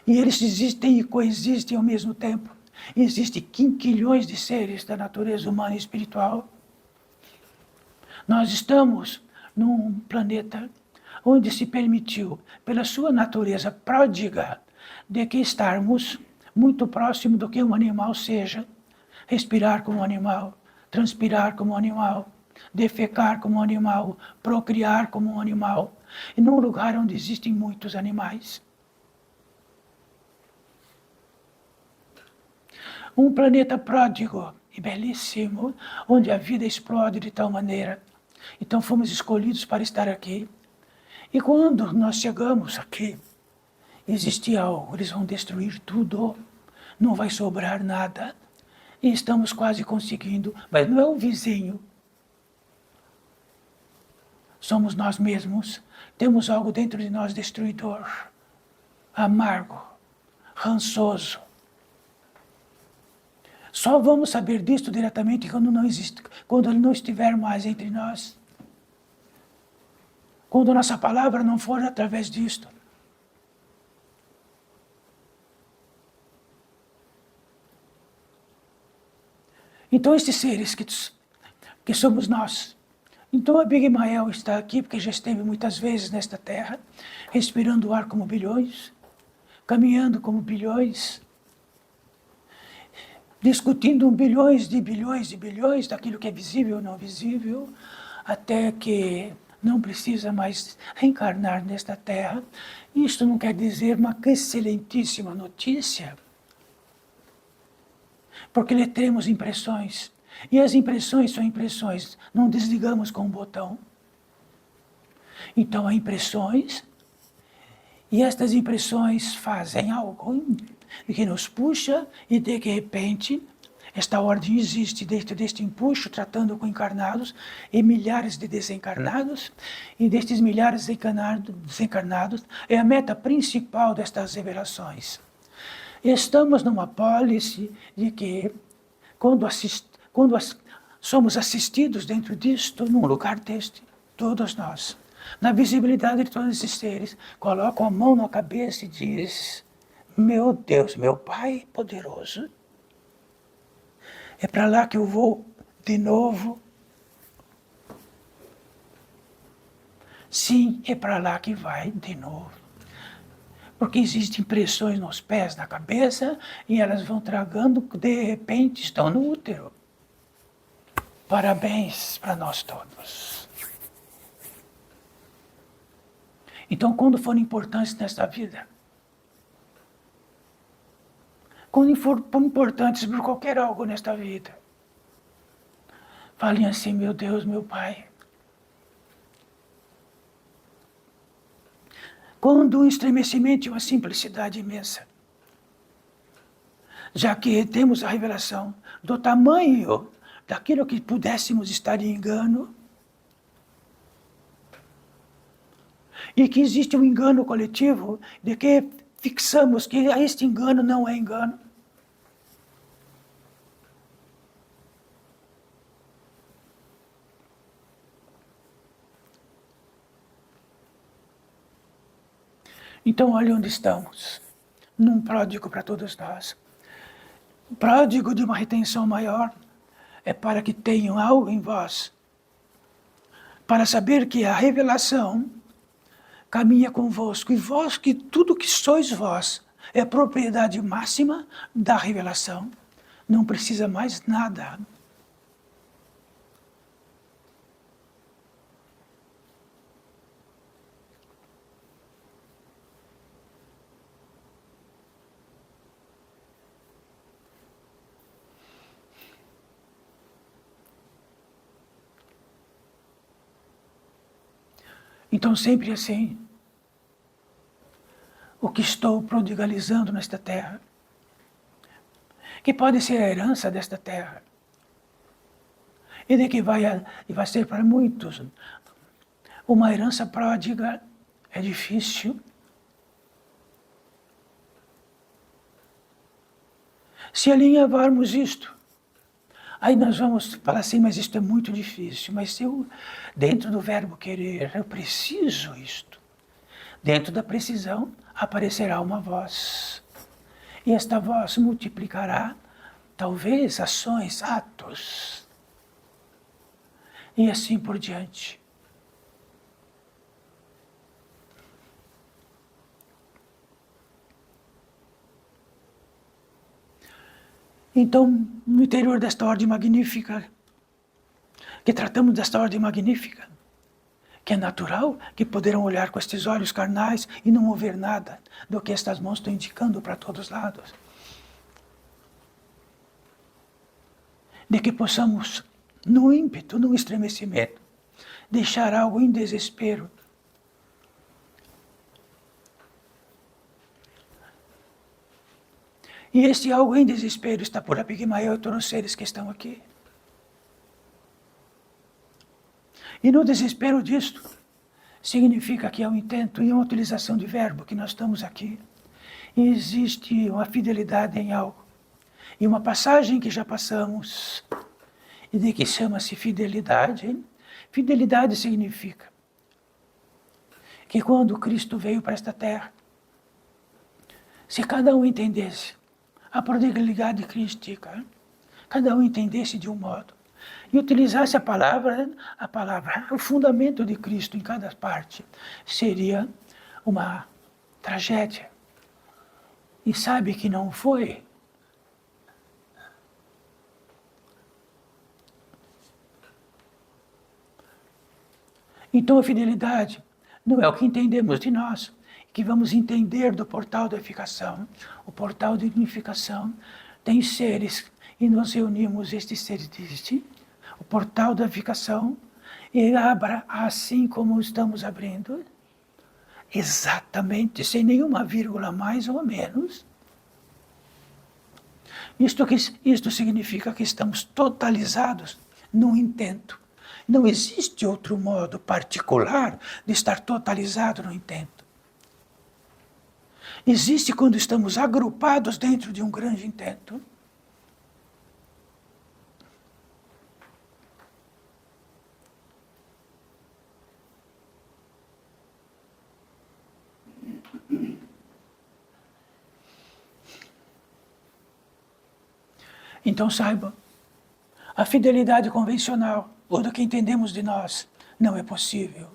B: E eles existem e coexistem ao mesmo tempo. E existem quinquilhões de seres da natureza humana e espiritual. Nós estamos num planeta onde se permitiu, pela sua natureza pródiga, de que estarmos muito próximo do que um animal seja, respirar como um animal, transpirar como um animal, defecar como um animal, procriar como um animal, e num lugar onde existem muitos animais. Um planeta pródigo e belíssimo, onde a vida explode de tal maneira. Então fomos escolhidos para estar aqui. E quando nós chegamos aqui, existe algo, eles vão destruir tudo, não vai sobrar nada. E estamos quase conseguindo, mas não é o vizinho. Somos nós mesmos. Temos algo dentro de nós destruidor, amargo, rançoso. Só vamos saber disto diretamente quando ele não estiver mais entre nós. Quando a nossa palavra não for através disto. Então estes seres que somos nós. Então a Big Mael está aqui porque já esteve muitas vezes nesta terra, respirando o ar como bilhões, caminhando como bilhões, discutindo bilhões de bilhões daquilo que é visível ou não visível, até que não precisa mais reencarnar nesta terra. Isto não quer dizer uma excelentíssima notícia, porque lhe temos impressões, e as impressões são impressões, não desligamos com um botão. Então há impressões, e estas impressões fazem algo que nos puxa, e de repente, esta ordem existe dentro deste empuxo, tratando com encarnados e milhares de desencarnados, e destes milhares de desencarnados é a meta principal destas revelações. Estamos numa pólice de que, quando somos assistidos dentro disto, num lugar deste, todos nós, na visibilidade de todos esses seres, colocam a mão na cabeça e diz: meu Deus, meu Pai poderoso, é para lá que eu vou de novo? Sim, é para lá que vai de novo. Porque existem pressões nos pés, na cabeça, e elas vão tragando, de repente estão no útero. Parabéns para nós todos. Então, quando forem importantes nesta vida, quando forem importantes por qualquer algo nesta vida, falem assim: meu Deus, meu Pai. Quando um estremecimento e uma simplicidade imensa, já que temos a revelação do tamanho daquilo que pudéssemos estar em engano, e que existe um engano coletivo, de que fixamos que este engano não é engano. Então, olha onde estamos, num pródigo para todos nós. O pródigo de uma retenção maior é para que tenham algo em vós, para saber que a revelação caminha convosco, e vós, que tudo que sois vós, é propriedade máxima da revelação. Não precisa mais nada. Então, sempre assim, o que estou prodigalizando nesta terra, que pode ser a herança desta terra, e de que vai ser para muitos uma herança pródiga, é difícil. Se alinhavarmos isto, aí nós vamos falar assim: mas isto é muito difícil. Mas se eu, dentro do verbo querer, eu preciso isto, dentro da precisão aparecerá uma voz. E esta voz multiplicará, talvez, ações, atos, e assim por diante. Então, no interior desta ordem magnífica, que tratamos desta ordem magnífica, que é natural, que poderão olhar com estes olhos carnais e não ouvir nada do que estas mãos estão indicando para todos os lados. De que possamos, no ímpeto, no estremecimento, deixar algo em desespero. E este algo em desespero está por Abigmael e todos os seres que estão aqui. E no desespero disto, significa que é um intento e uma utilização de verbo que nós estamos aqui. E existe uma fidelidade em algo. E uma passagem que já passamos, e de que chama-se fidelidade. Fidelidade significa que quando Cristo veio para esta terra, se cada um entendesse a prodigalidade crística, cada um entendesse de um modo, e utilizasse a palavra, o fundamento de Cristo em cada parte, seria uma tragédia. E sabe que não foi. Então a fidelidade não é o que entendemos de nós, que vamos entender do portal da edificação. O portal de unificação tem seres, e nós reunimos estes seres deste, o portal da edificação, e abra assim como estamos abrindo, exatamente, sem nenhuma vírgula mais ou menos. Isto significa que estamos totalizados num intento. Não existe outro modo particular de estar totalizado no intento. Existe quando estamos agrupados dentro de um grande intento. Então saiba, a fidelidade convencional, ou do que entendemos de nós, não é possível.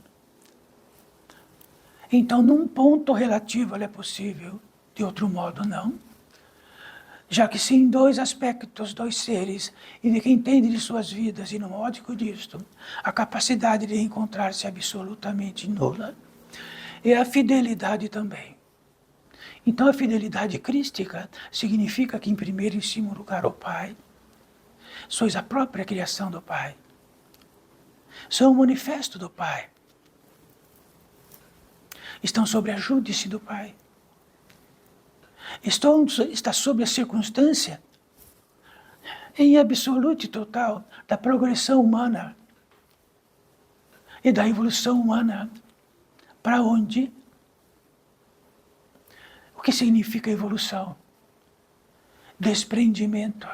B: Então, num ponto relativo ela é possível, de outro modo não. Já que se em dois aspectos, dois seres, e de quem entende de suas vidas, e no módico disto, a capacidade de encontrar-se absolutamente nula, é a fidelidade também. Então a fidelidade crística significa que em primeiro e em segundo lugar o Pai, sois a própria criação do Pai. São o manifesto do Pai. Estão sob a júdice do Pai. Está sob a circunstância, em absoluto e total, da progressão humana e da evolução humana. Para onde? O que significa evolução? Desprendimento.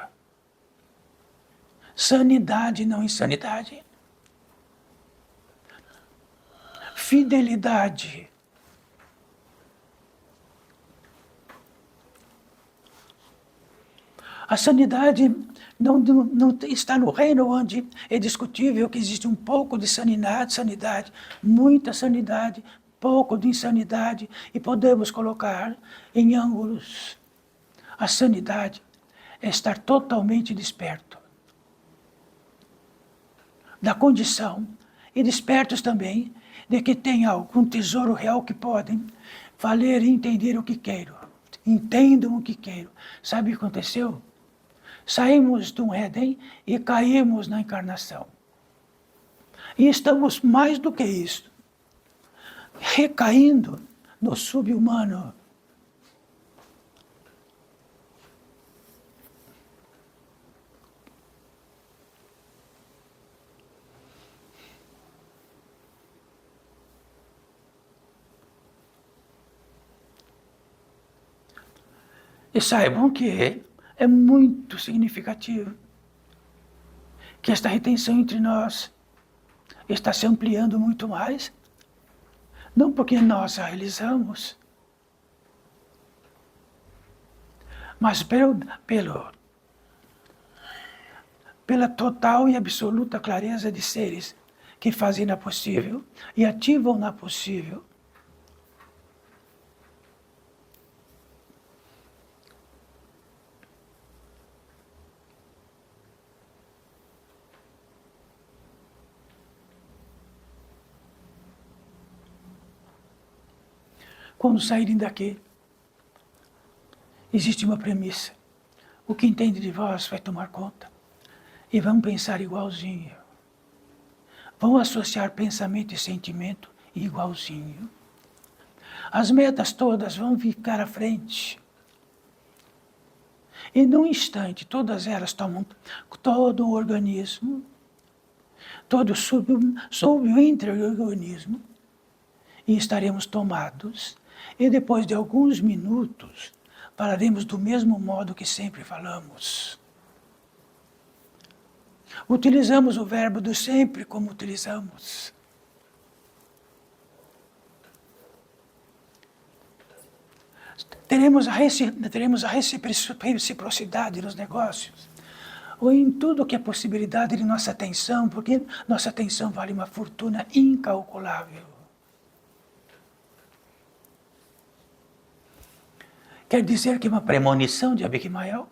B: Sanidade, não insanidade. Fidelidade. A sanidade não está no reino onde é discutível que existe um pouco de sanidade, muita sanidade, pouco de insanidade, e podemos colocar em ângulos. A sanidade é estar totalmente desperto da condição, e despertos também de que tem algum tesouro real que podem valer e entender o que quero. Entendam o que quero. Sabe o que aconteceu? Saímos do Éden e caímos na encarnação. E estamos mais do que isso, recaindo no subhumano. E saibam que é muito significativo que esta retenção entre nós está se ampliando muito mais, não porque nós a realizamos, mas pela total e absoluta clareza de seres que fazem na possível e ativam na possível. quando saírem daqui, existe uma premissa. O que entende de vós vai tomar conta. E vão pensar igualzinho. Vão associar pensamento e sentimento igualzinho. As metas todas vão ficar à frente. E num instante, todas elas tomam todo o organismo, todo sob o intra-organismo, e estaremos tomados. E depois de alguns minutos, falaremos do mesmo modo que sempre falamos. Utilizamos o verbo do sempre como utilizamos. Teremos a reciprocidade nos negócios, ou em tudo que é possibilidade de nossa atenção, porque nossa atenção vale uma fortuna incalculável. Quer dizer que uma premonição de Abiquimael?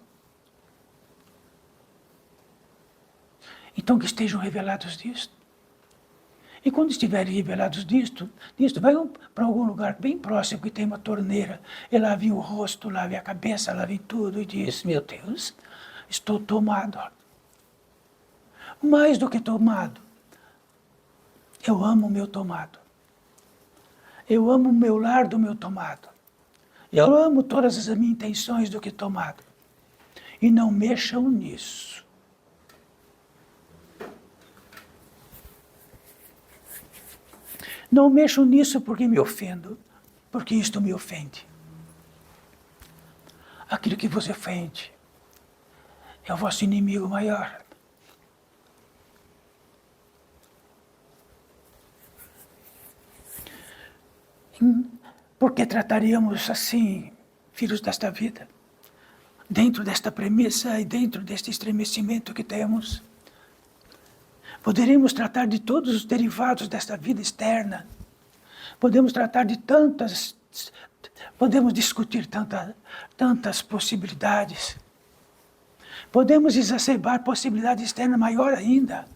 B: Então que estejam revelados disto. E quando estiverem revelados disto, vai para algum lugar bem próximo que tem uma torneira, e lave o rosto, lave a cabeça, lave tudo, e diz, meu Deus, estou tomado. Mais do que tomado, eu amo o meu tomado. Eu amo o meu lar do meu tomado. Eu amo todas as minhas intenções do que tomado. E não mexam nisso. Não mexo nisso porque me ofendo, porque isto me ofende. Aquilo que vos ofende é o vosso inimigo maior. Porque trataríamos assim, filhos desta vida, dentro desta premissa e dentro deste estremecimento que temos. Poderíamos tratar de todos os derivados desta vida externa. Podemos tratar de podemos discutir tantas possibilidades. Podemos exacerbar possibilidade externa maior ainda.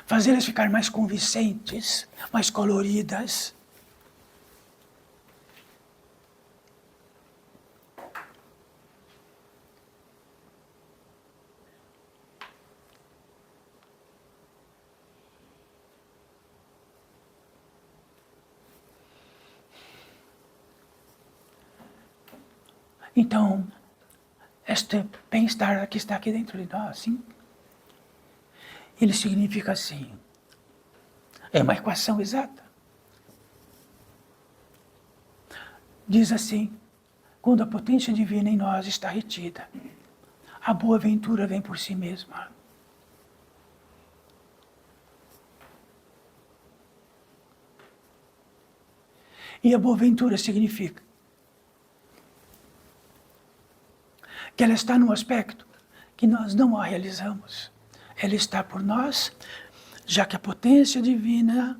B: Fazê-las ficar mais convincentes, mais coloridas. Então, este bem-estar que está aqui dentro de nós, sim, ele significa assim, é uma equação exata. Diz assim, quando a potência divina em nós está retida, a boa-ventura vem por si mesma. E a boa-ventura significa que ela está num aspecto que nós não a realizamos. Ela está por nós, já que a potência divina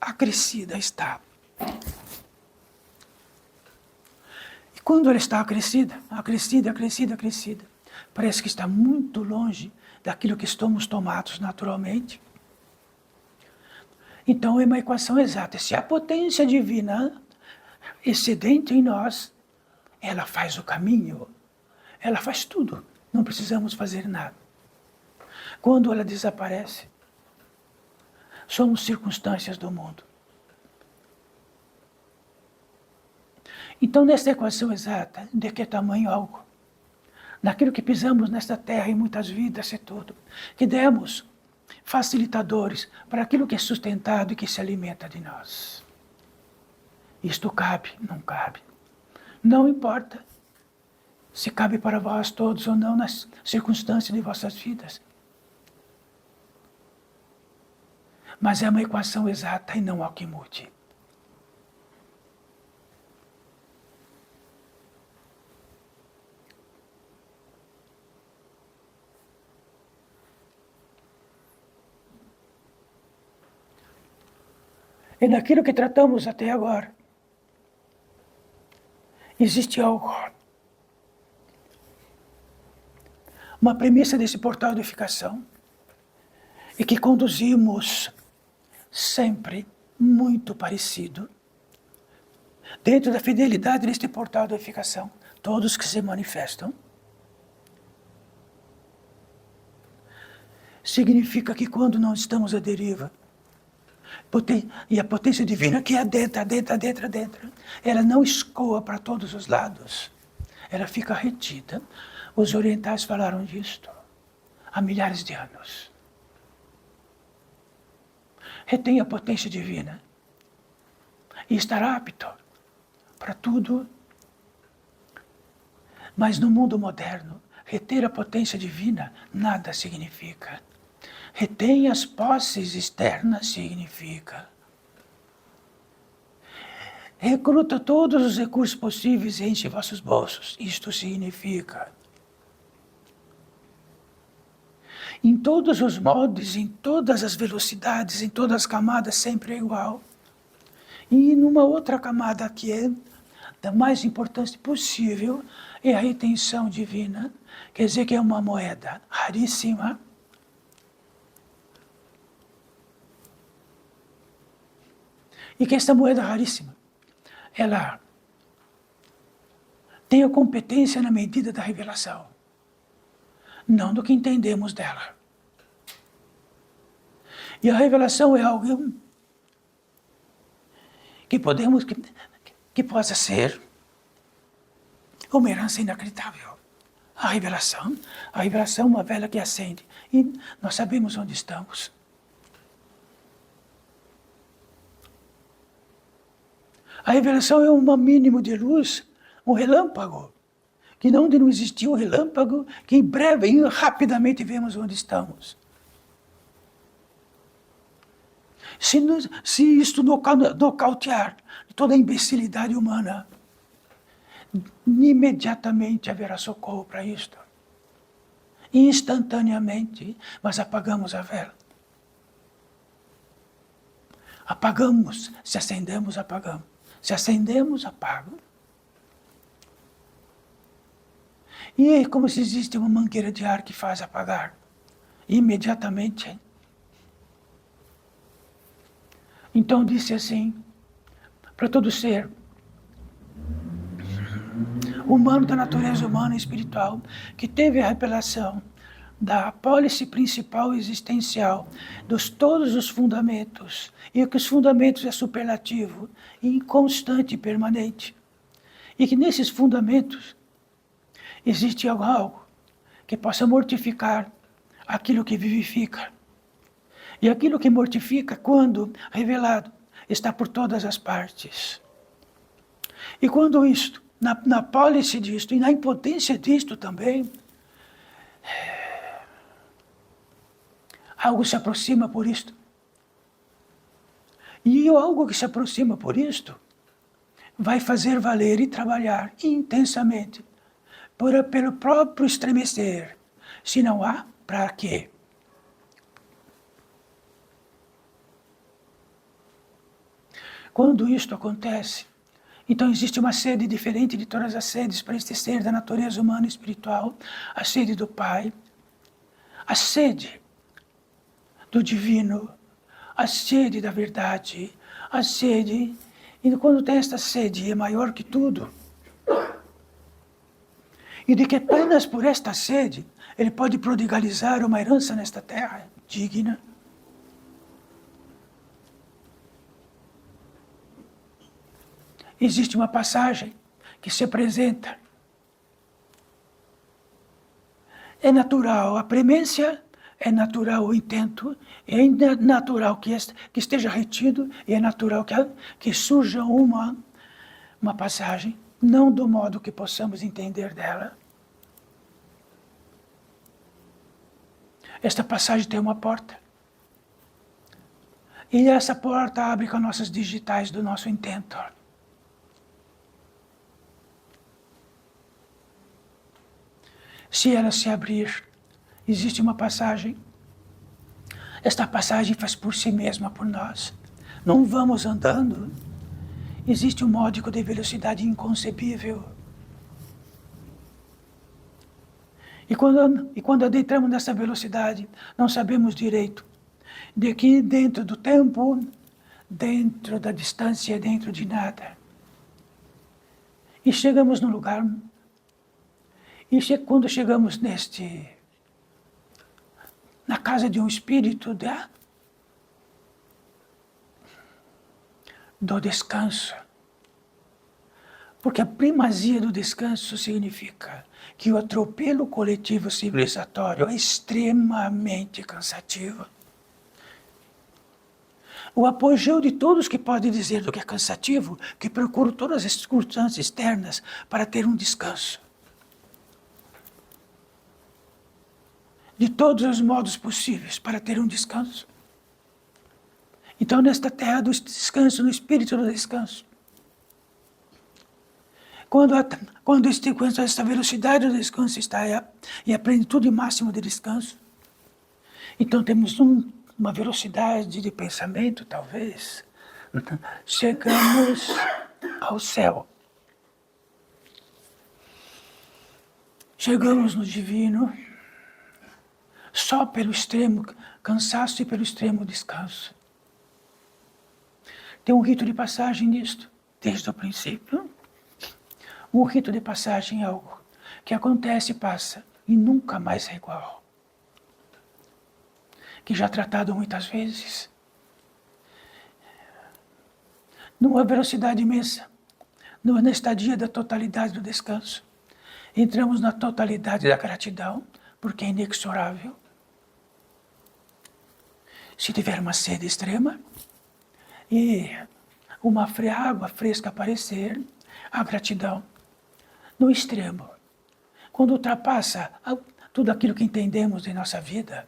B: acrescida está. E quando ela está acrescida, parece que está muito longe daquilo que estamos tomados naturalmente. Então é uma equação exata. Se a potência divina excedente em nós, ela faz o caminho, ela faz tudo, não precisamos fazer nada. Quando ela desaparece, somos circunstâncias do mundo. Então, nesta equação exata, de que tamanho algo, naquilo que pisamos nesta terra em muitas vidas e tudo, que demos facilitadores para aquilo que é sustentado e que se alimenta de nós. Isto cabe, não cabe. Não importa se cabe para vós todos ou não nas circunstâncias de vossas vidas. Mas é uma equação exata e não há que mude. E naquilo que tratamos até agora, existe algo. Uma premissa desse portal de edificação e que conduzimos sempre muito parecido dentro da fidelidade deste portal da unificação, todos que se manifestam, significa que quando não estamos à deriva, e a potência divina que adentra, ela não escoa para todos os lados, ela fica retida. Os orientais falaram disto há milhares de anos. Retém a potência divina e estará apto para tudo. Mas no mundo moderno, reter a potência divina nada significa. Retém as posses externas significa. Recruta todos os recursos possíveis e enche vossos bolsos. Isto significa. Em todos os modos, em todas as velocidades, em todas as camadas, sempre é igual. E numa outra camada que é da mais importância possível, é a retenção divina. Quer dizer que é uma moeda raríssima. E que esta moeda raríssima, ela tem a competência na medida da revelação, não do que entendemos dela. E a revelação é algo que podemos, que possa ser uma herança inacreditável. A revelação é uma vela que acende e nós sabemos onde estamos. A revelação é um mínimo de luz, um relâmpago, que não existiu um relâmpago, que em breve e rapidamente vemos onde estamos. Se isto nocautear toda a imbecilidade humana, imediatamente haverá socorro para isto. Instantaneamente, mas apagamos a vela. Apagamos, se acendemos, apagamos. Se acendemos, apagam. E é como se existe uma mangueira de ar que faz apagar. Imediatamente. Então disse assim, para todo ser humano, da natureza humana e espiritual, que teve a revelação da apólice principal existencial, dos todos os fundamentos, e que os fundamentos é superlativo, inconstante e permanente. E que nesses fundamentos existe algo que possa mortificar aquilo que vivifica. E aquilo que mortifica, quando revelado, está por todas as partes. E quando isto, na apólice disto e na impotência disto também, algo se aproxima por isto. E algo que se aproxima por isto vai fazer valer e trabalhar intensamente pelo próprio estremecer. Se não há, para quê? Quando isto acontece, então existe uma sede diferente de todas as sedes para este ser da natureza humana e espiritual, a sede do Pai, a sede do divino, a sede da verdade, a sede, e quando tem esta sede é maior que tudo, e de que apenas por esta sede ele pode prodigalizar uma herança nesta terra digna. Existe uma passagem que se apresenta. É natural a premência, é natural o intento, é natural que esteja retido, e é natural que surja uma passagem, não do modo que possamos entender dela. Esta passagem tem uma porta. E essa porta abre com nossas digitais do nosso intento. Se ela se abrir, existe uma passagem. Esta passagem faz por si mesma, por nós. Não vamos andando. Existe um módico de velocidade inconcebível. E quando adentramos nessa velocidade, não sabemos direito de que dentro do tempo, dentro da distância, dentro de nada. E chegamos no lugar, e quando chegamos na casa de um espírito do descanso, porque a primazia do descanso significa que o atropelo coletivo civilizatório é extremamente cansativo. O apogeu de todos que podem dizer do que é cansativo, que procuram todas as circunstâncias externas para ter um descanso. De todos os modos possíveis para ter um descanso. Então, nesta terra do descanso, no espírito do descanso, quando essa velocidade do descanso está e a plenitude máxima de descanso, então temos uma velocidade de pensamento, talvez, chegamos ao céu. Chegamos no divino só pelo extremo cansaço e pelo extremo descanso. Tem um rito de passagem nisto, desde o princípio. Um rito de passagem é algo que acontece e passa e nunca mais é igual. Que já tratado muitas vezes. Numa velocidade imensa, na estadia da totalidade do descanso. Entramos na totalidade da gratidão, porque é inexorável. Se tiver uma sede extrema e uma água fresca aparecer, a gratidão no extremo. Quando ultrapassa tudo aquilo que entendemos em nossa vida,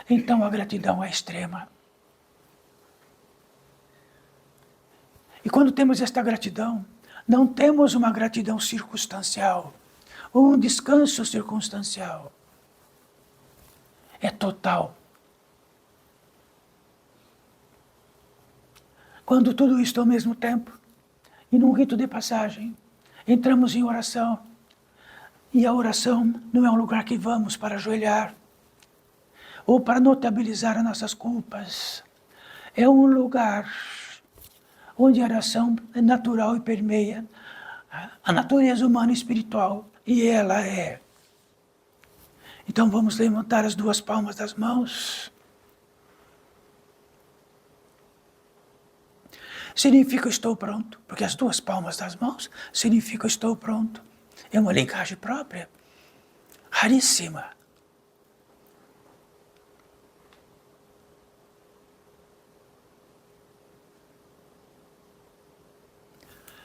B: então a gratidão é extrema. E quando temos esta gratidão, não temos uma gratidão circunstancial, ou um descanso circunstancial. É total. Quando tudo isto ao mesmo tempo, e num rito de passagem, entramos em oração, e a oração não é um lugar que vamos para ajoelhar, ou para notabilizar as nossas culpas. É um lugar onde a oração é natural e permeia a natureza humana e espiritual, e ela é. Então vamos levantar as duas palmas das mãos. Significa estou pronto, porque as duas palmas das mãos significa estou pronto. É uma linguagem própria, raríssima.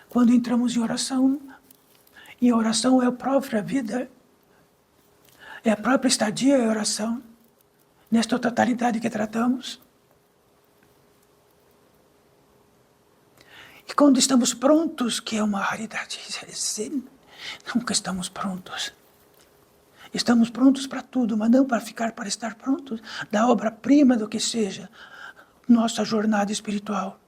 B: Quando entramos em oração, e a oração é a própria vida, é a própria estadia em oração, nesta totalidade que tratamos. E quando estamos prontos, que é uma raridade, nunca estamos prontos. Estamos prontos para tudo, mas não para estar prontos da obra-prima do que seja nossa jornada espiritual.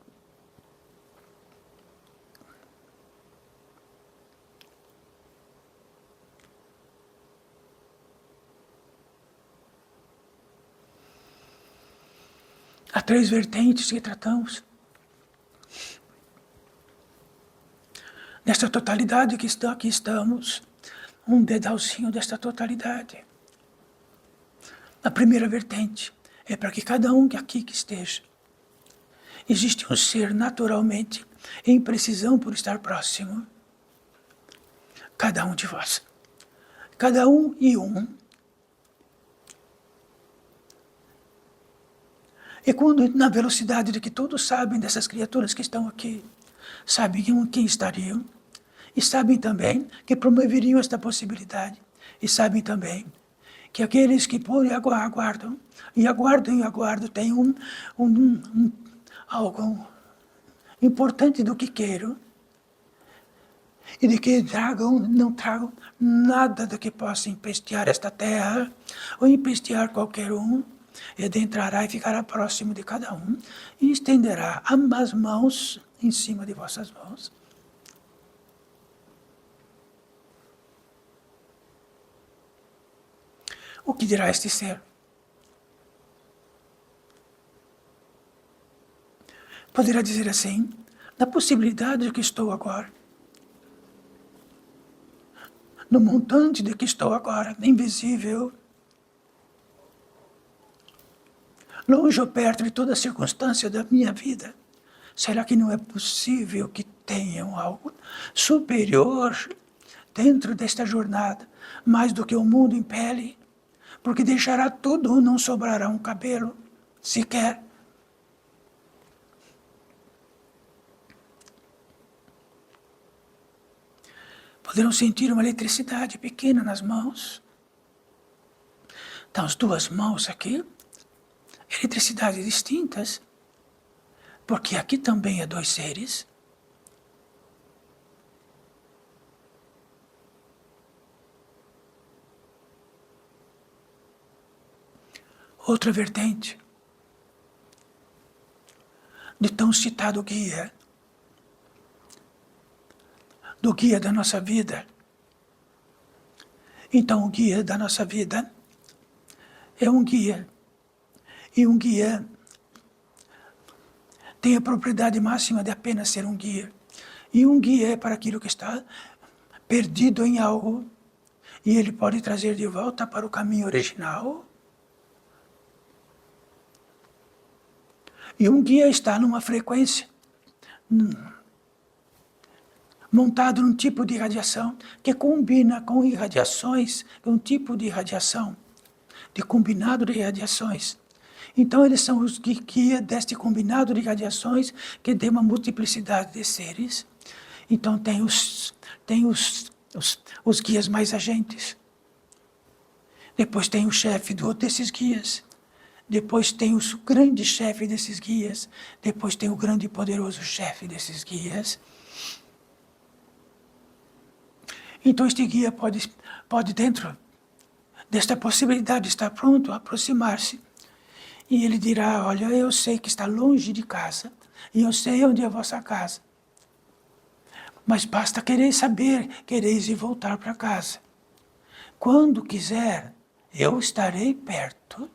B: Há 3 vertentes que tratamos. Nesta totalidade que aqui estamos, um dedalzinho desta totalidade. A primeira vertente é para que cada um que aqui que esteja, existe um ser naturalmente em precisão por estar próximo. Cada um de vós. Cada um e um. E quando, na velocidade de que todos sabem dessas criaturas que estão aqui, sabem quem estariam, e sabem também que promoveriam esta possibilidade, e sabem também que aqueles que por aguardam, têm algo importante do que queiram, e de que não tragam nada do que possa empestear esta terra, ou empestear qualquer um, adentrará e ficará próximo de cada um, e estenderá ambas mãos em cima de vossas mãos. O que dirá este ser? Poderá dizer assim, na possibilidade que estou agora, no montante de que estou agora, invisível, longe ou perto de toda circunstância da minha vida. Será que não é possível que tenham algo superior dentro desta jornada, mais do que o mundo impele? Porque deixará tudo, não sobrará um cabelo sequer. Poderão sentir uma eletricidade pequena nas mãos. Então, as duas mãos aqui, eletricidades distintas, porque aqui também é dois seres. Outra vertente de tão citado guia, do guia da nossa vida. Então, o guia da nossa vida é um guia, e um guia tem a propriedade máxima de apenas ser um guia. E um guia é para aquilo que está perdido em algo, e ele pode trazer de volta para o caminho original. E um guia está numa frequência, montado num tipo de radiação que combina com irradiações, um tipo de radiação, de combinado de radiações. Então eles são os guias deste combinado de radiações que tem uma multiplicidade de seres. Então tem os guias mais agentes. Depois tem o chefe desses guias. Depois tem o grande chefe desses guias. Depois tem o grande e poderoso chefe desses guias. Então este guia pode dentro desta possibilidade, estar pronto a aproximar-se. E ele dirá, olha, eu sei que está longe de casa, e eu sei onde é a vossa casa. Mas basta querer saber, quereis ir voltar para casa. Quando quiser, eu estarei perto.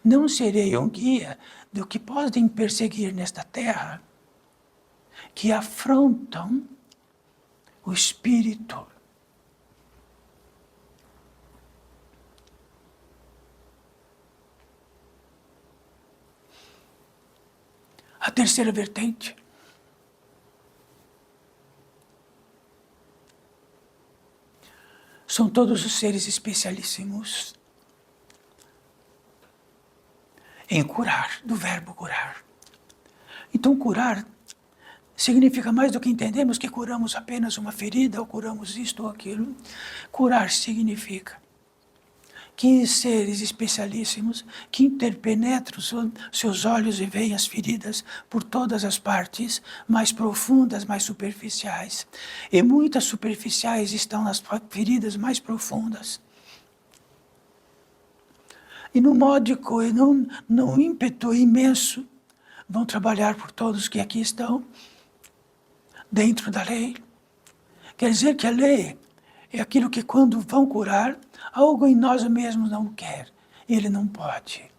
B: Não serei um guia do que podem perseguir nesta terra, que afrontam o espírito. A terceira vertente são todos os seres especialíssimos em curar, do verbo curar. Então, curar significa mais do que entendemos que curamos apenas uma ferida, ou curamos isto ou aquilo. Curar significa que seres especialíssimos que interpenetram seus olhos e veem as feridas por todas as partes, mais profundas, mais superficiais. E muitas superficiais estão nas feridas mais profundas. E no módico e no ímpeto imenso, vão trabalhar por todos que aqui estão, dentro da lei. Quer dizer que a lei é aquilo que quando vão curar, algo em nós mesmos não quer. Ele não pode.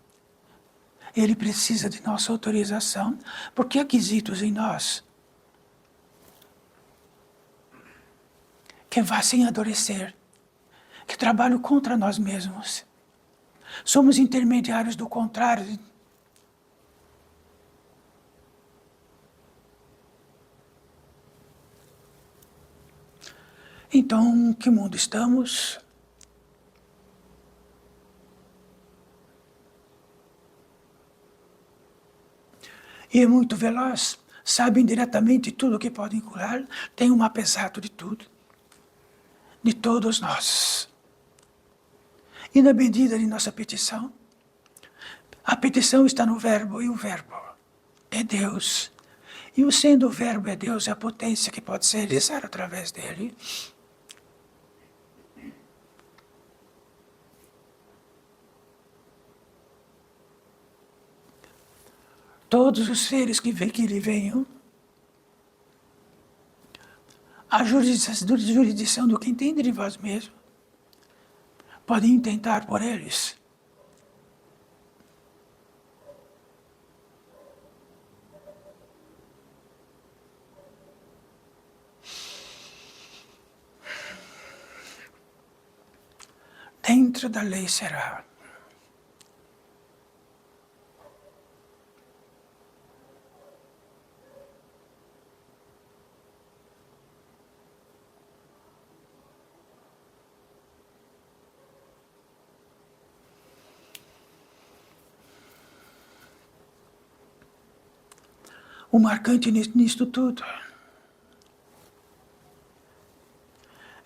B: Ele precisa de nossa autorização, porque há quesitos em nós que vá sem adoecer, que trabalham contra nós mesmos. Somos intermediários do contrário. Então, em que mundo estamos? E é muito veloz, sabem diretamente tudo o que podem curar, tem um mapa exato de tudo, de todos nós. E na medida de nossa petição, a petição está no verbo, e o verbo é Deus. E o sendo o verbo é Deus, é a potência que pode ser realizada através dele. Todos os seres que lhe venham, a jurisdição do que entende de vós mesmo, podem intentar por eles. dentro da lei será. O marcante nisto tudo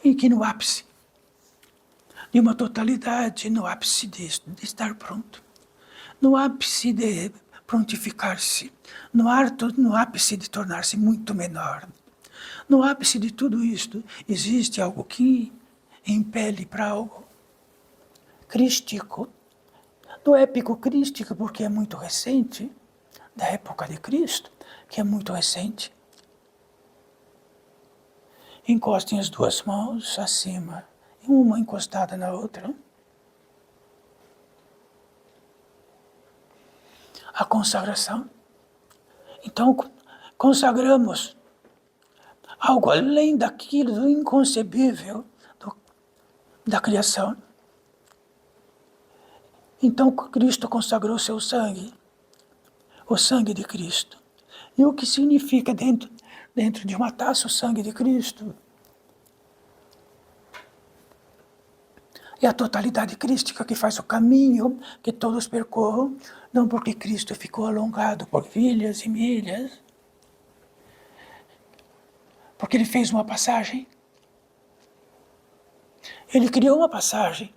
B: é que no ápice de uma totalidade, no ápice de estar pronto, no ápice de prontificar-se, no ápice de tornar-se muito menor, no ápice de tudo isto, existe algo que impele para algo crístico, do épico crístico, porque é muito recente, da época de Cristo, que é muito recente. Encostem as duas mãos acima, uma encostada na outra. A consagração. Então, consagramos algo além daquilo do inconcebível da criação. Então, Cristo consagrou seu sangue, o sangue de Cristo. E o que significa dentro de uma taça o sangue de Cristo? É a totalidade crística que faz o caminho que todos percorram, não porque Cristo ficou alongado por milhas e milhas, porque ele fez uma passagem. Ele criou uma passagem.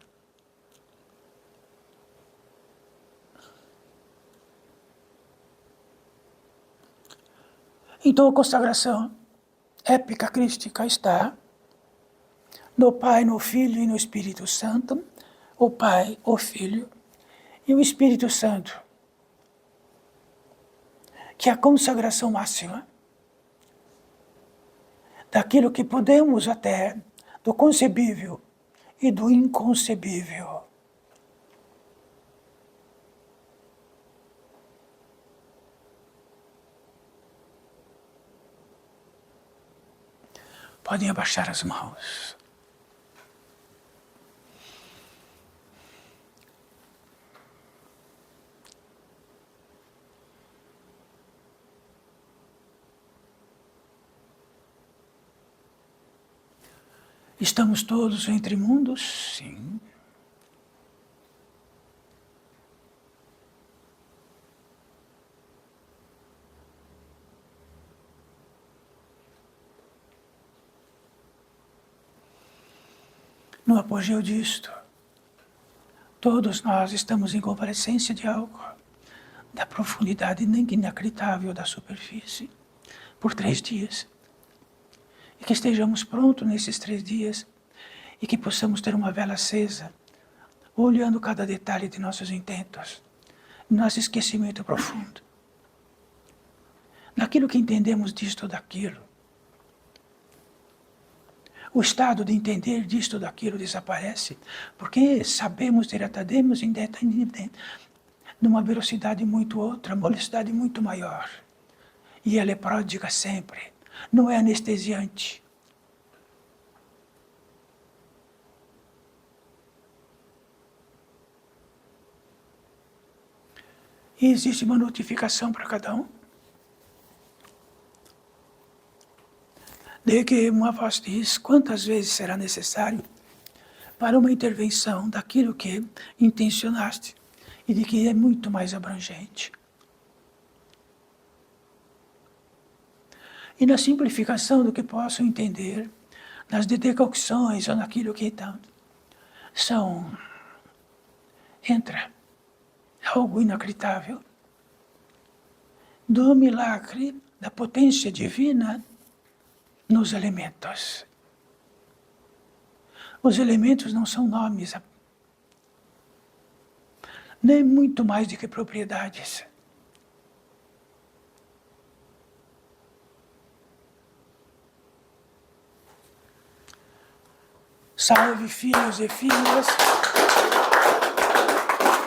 B: Então a consagração épica crística está no Pai, no Filho e no Espírito Santo, o Pai, o Filho e o Espírito Santo, que é a consagração máxima daquilo que podemos até, do concebível e do inconcebível. Podem abaixar as mãos. Estamos todos entre mundos? Sim. No apogeu disto, todos nós estamos em convalescência de algo, da profundidade inacreditável da superfície, por 3 dias. E que estejamos prontos nesses 3 dias e que possamos ter uma vela acesa, olhando cada detalhe de nossos intentos, nosso esquecimento profundo, naquilo que entendemos disto ou daquilo. O estado de entender disto ou daquilo desaparece, porque sabemos diretamente numa velocidade muito outra, uma velocidade muito maior. E ela é pródiga sempre, não é anestesiante. E existe uma notificação para cada um, de que uma voz diz quantas vezes será necessário para uma intervenção daquilo que intencionaste e de que é muito mais abrangente. E na simplificação do que posso entender, nas decocções ou naquilo que tanto entra algo inacreditável do milagre da potência divina nos elementos. Os elementos não são nomes, nem muito mais do que propriedades. Salve, filhos e filhas.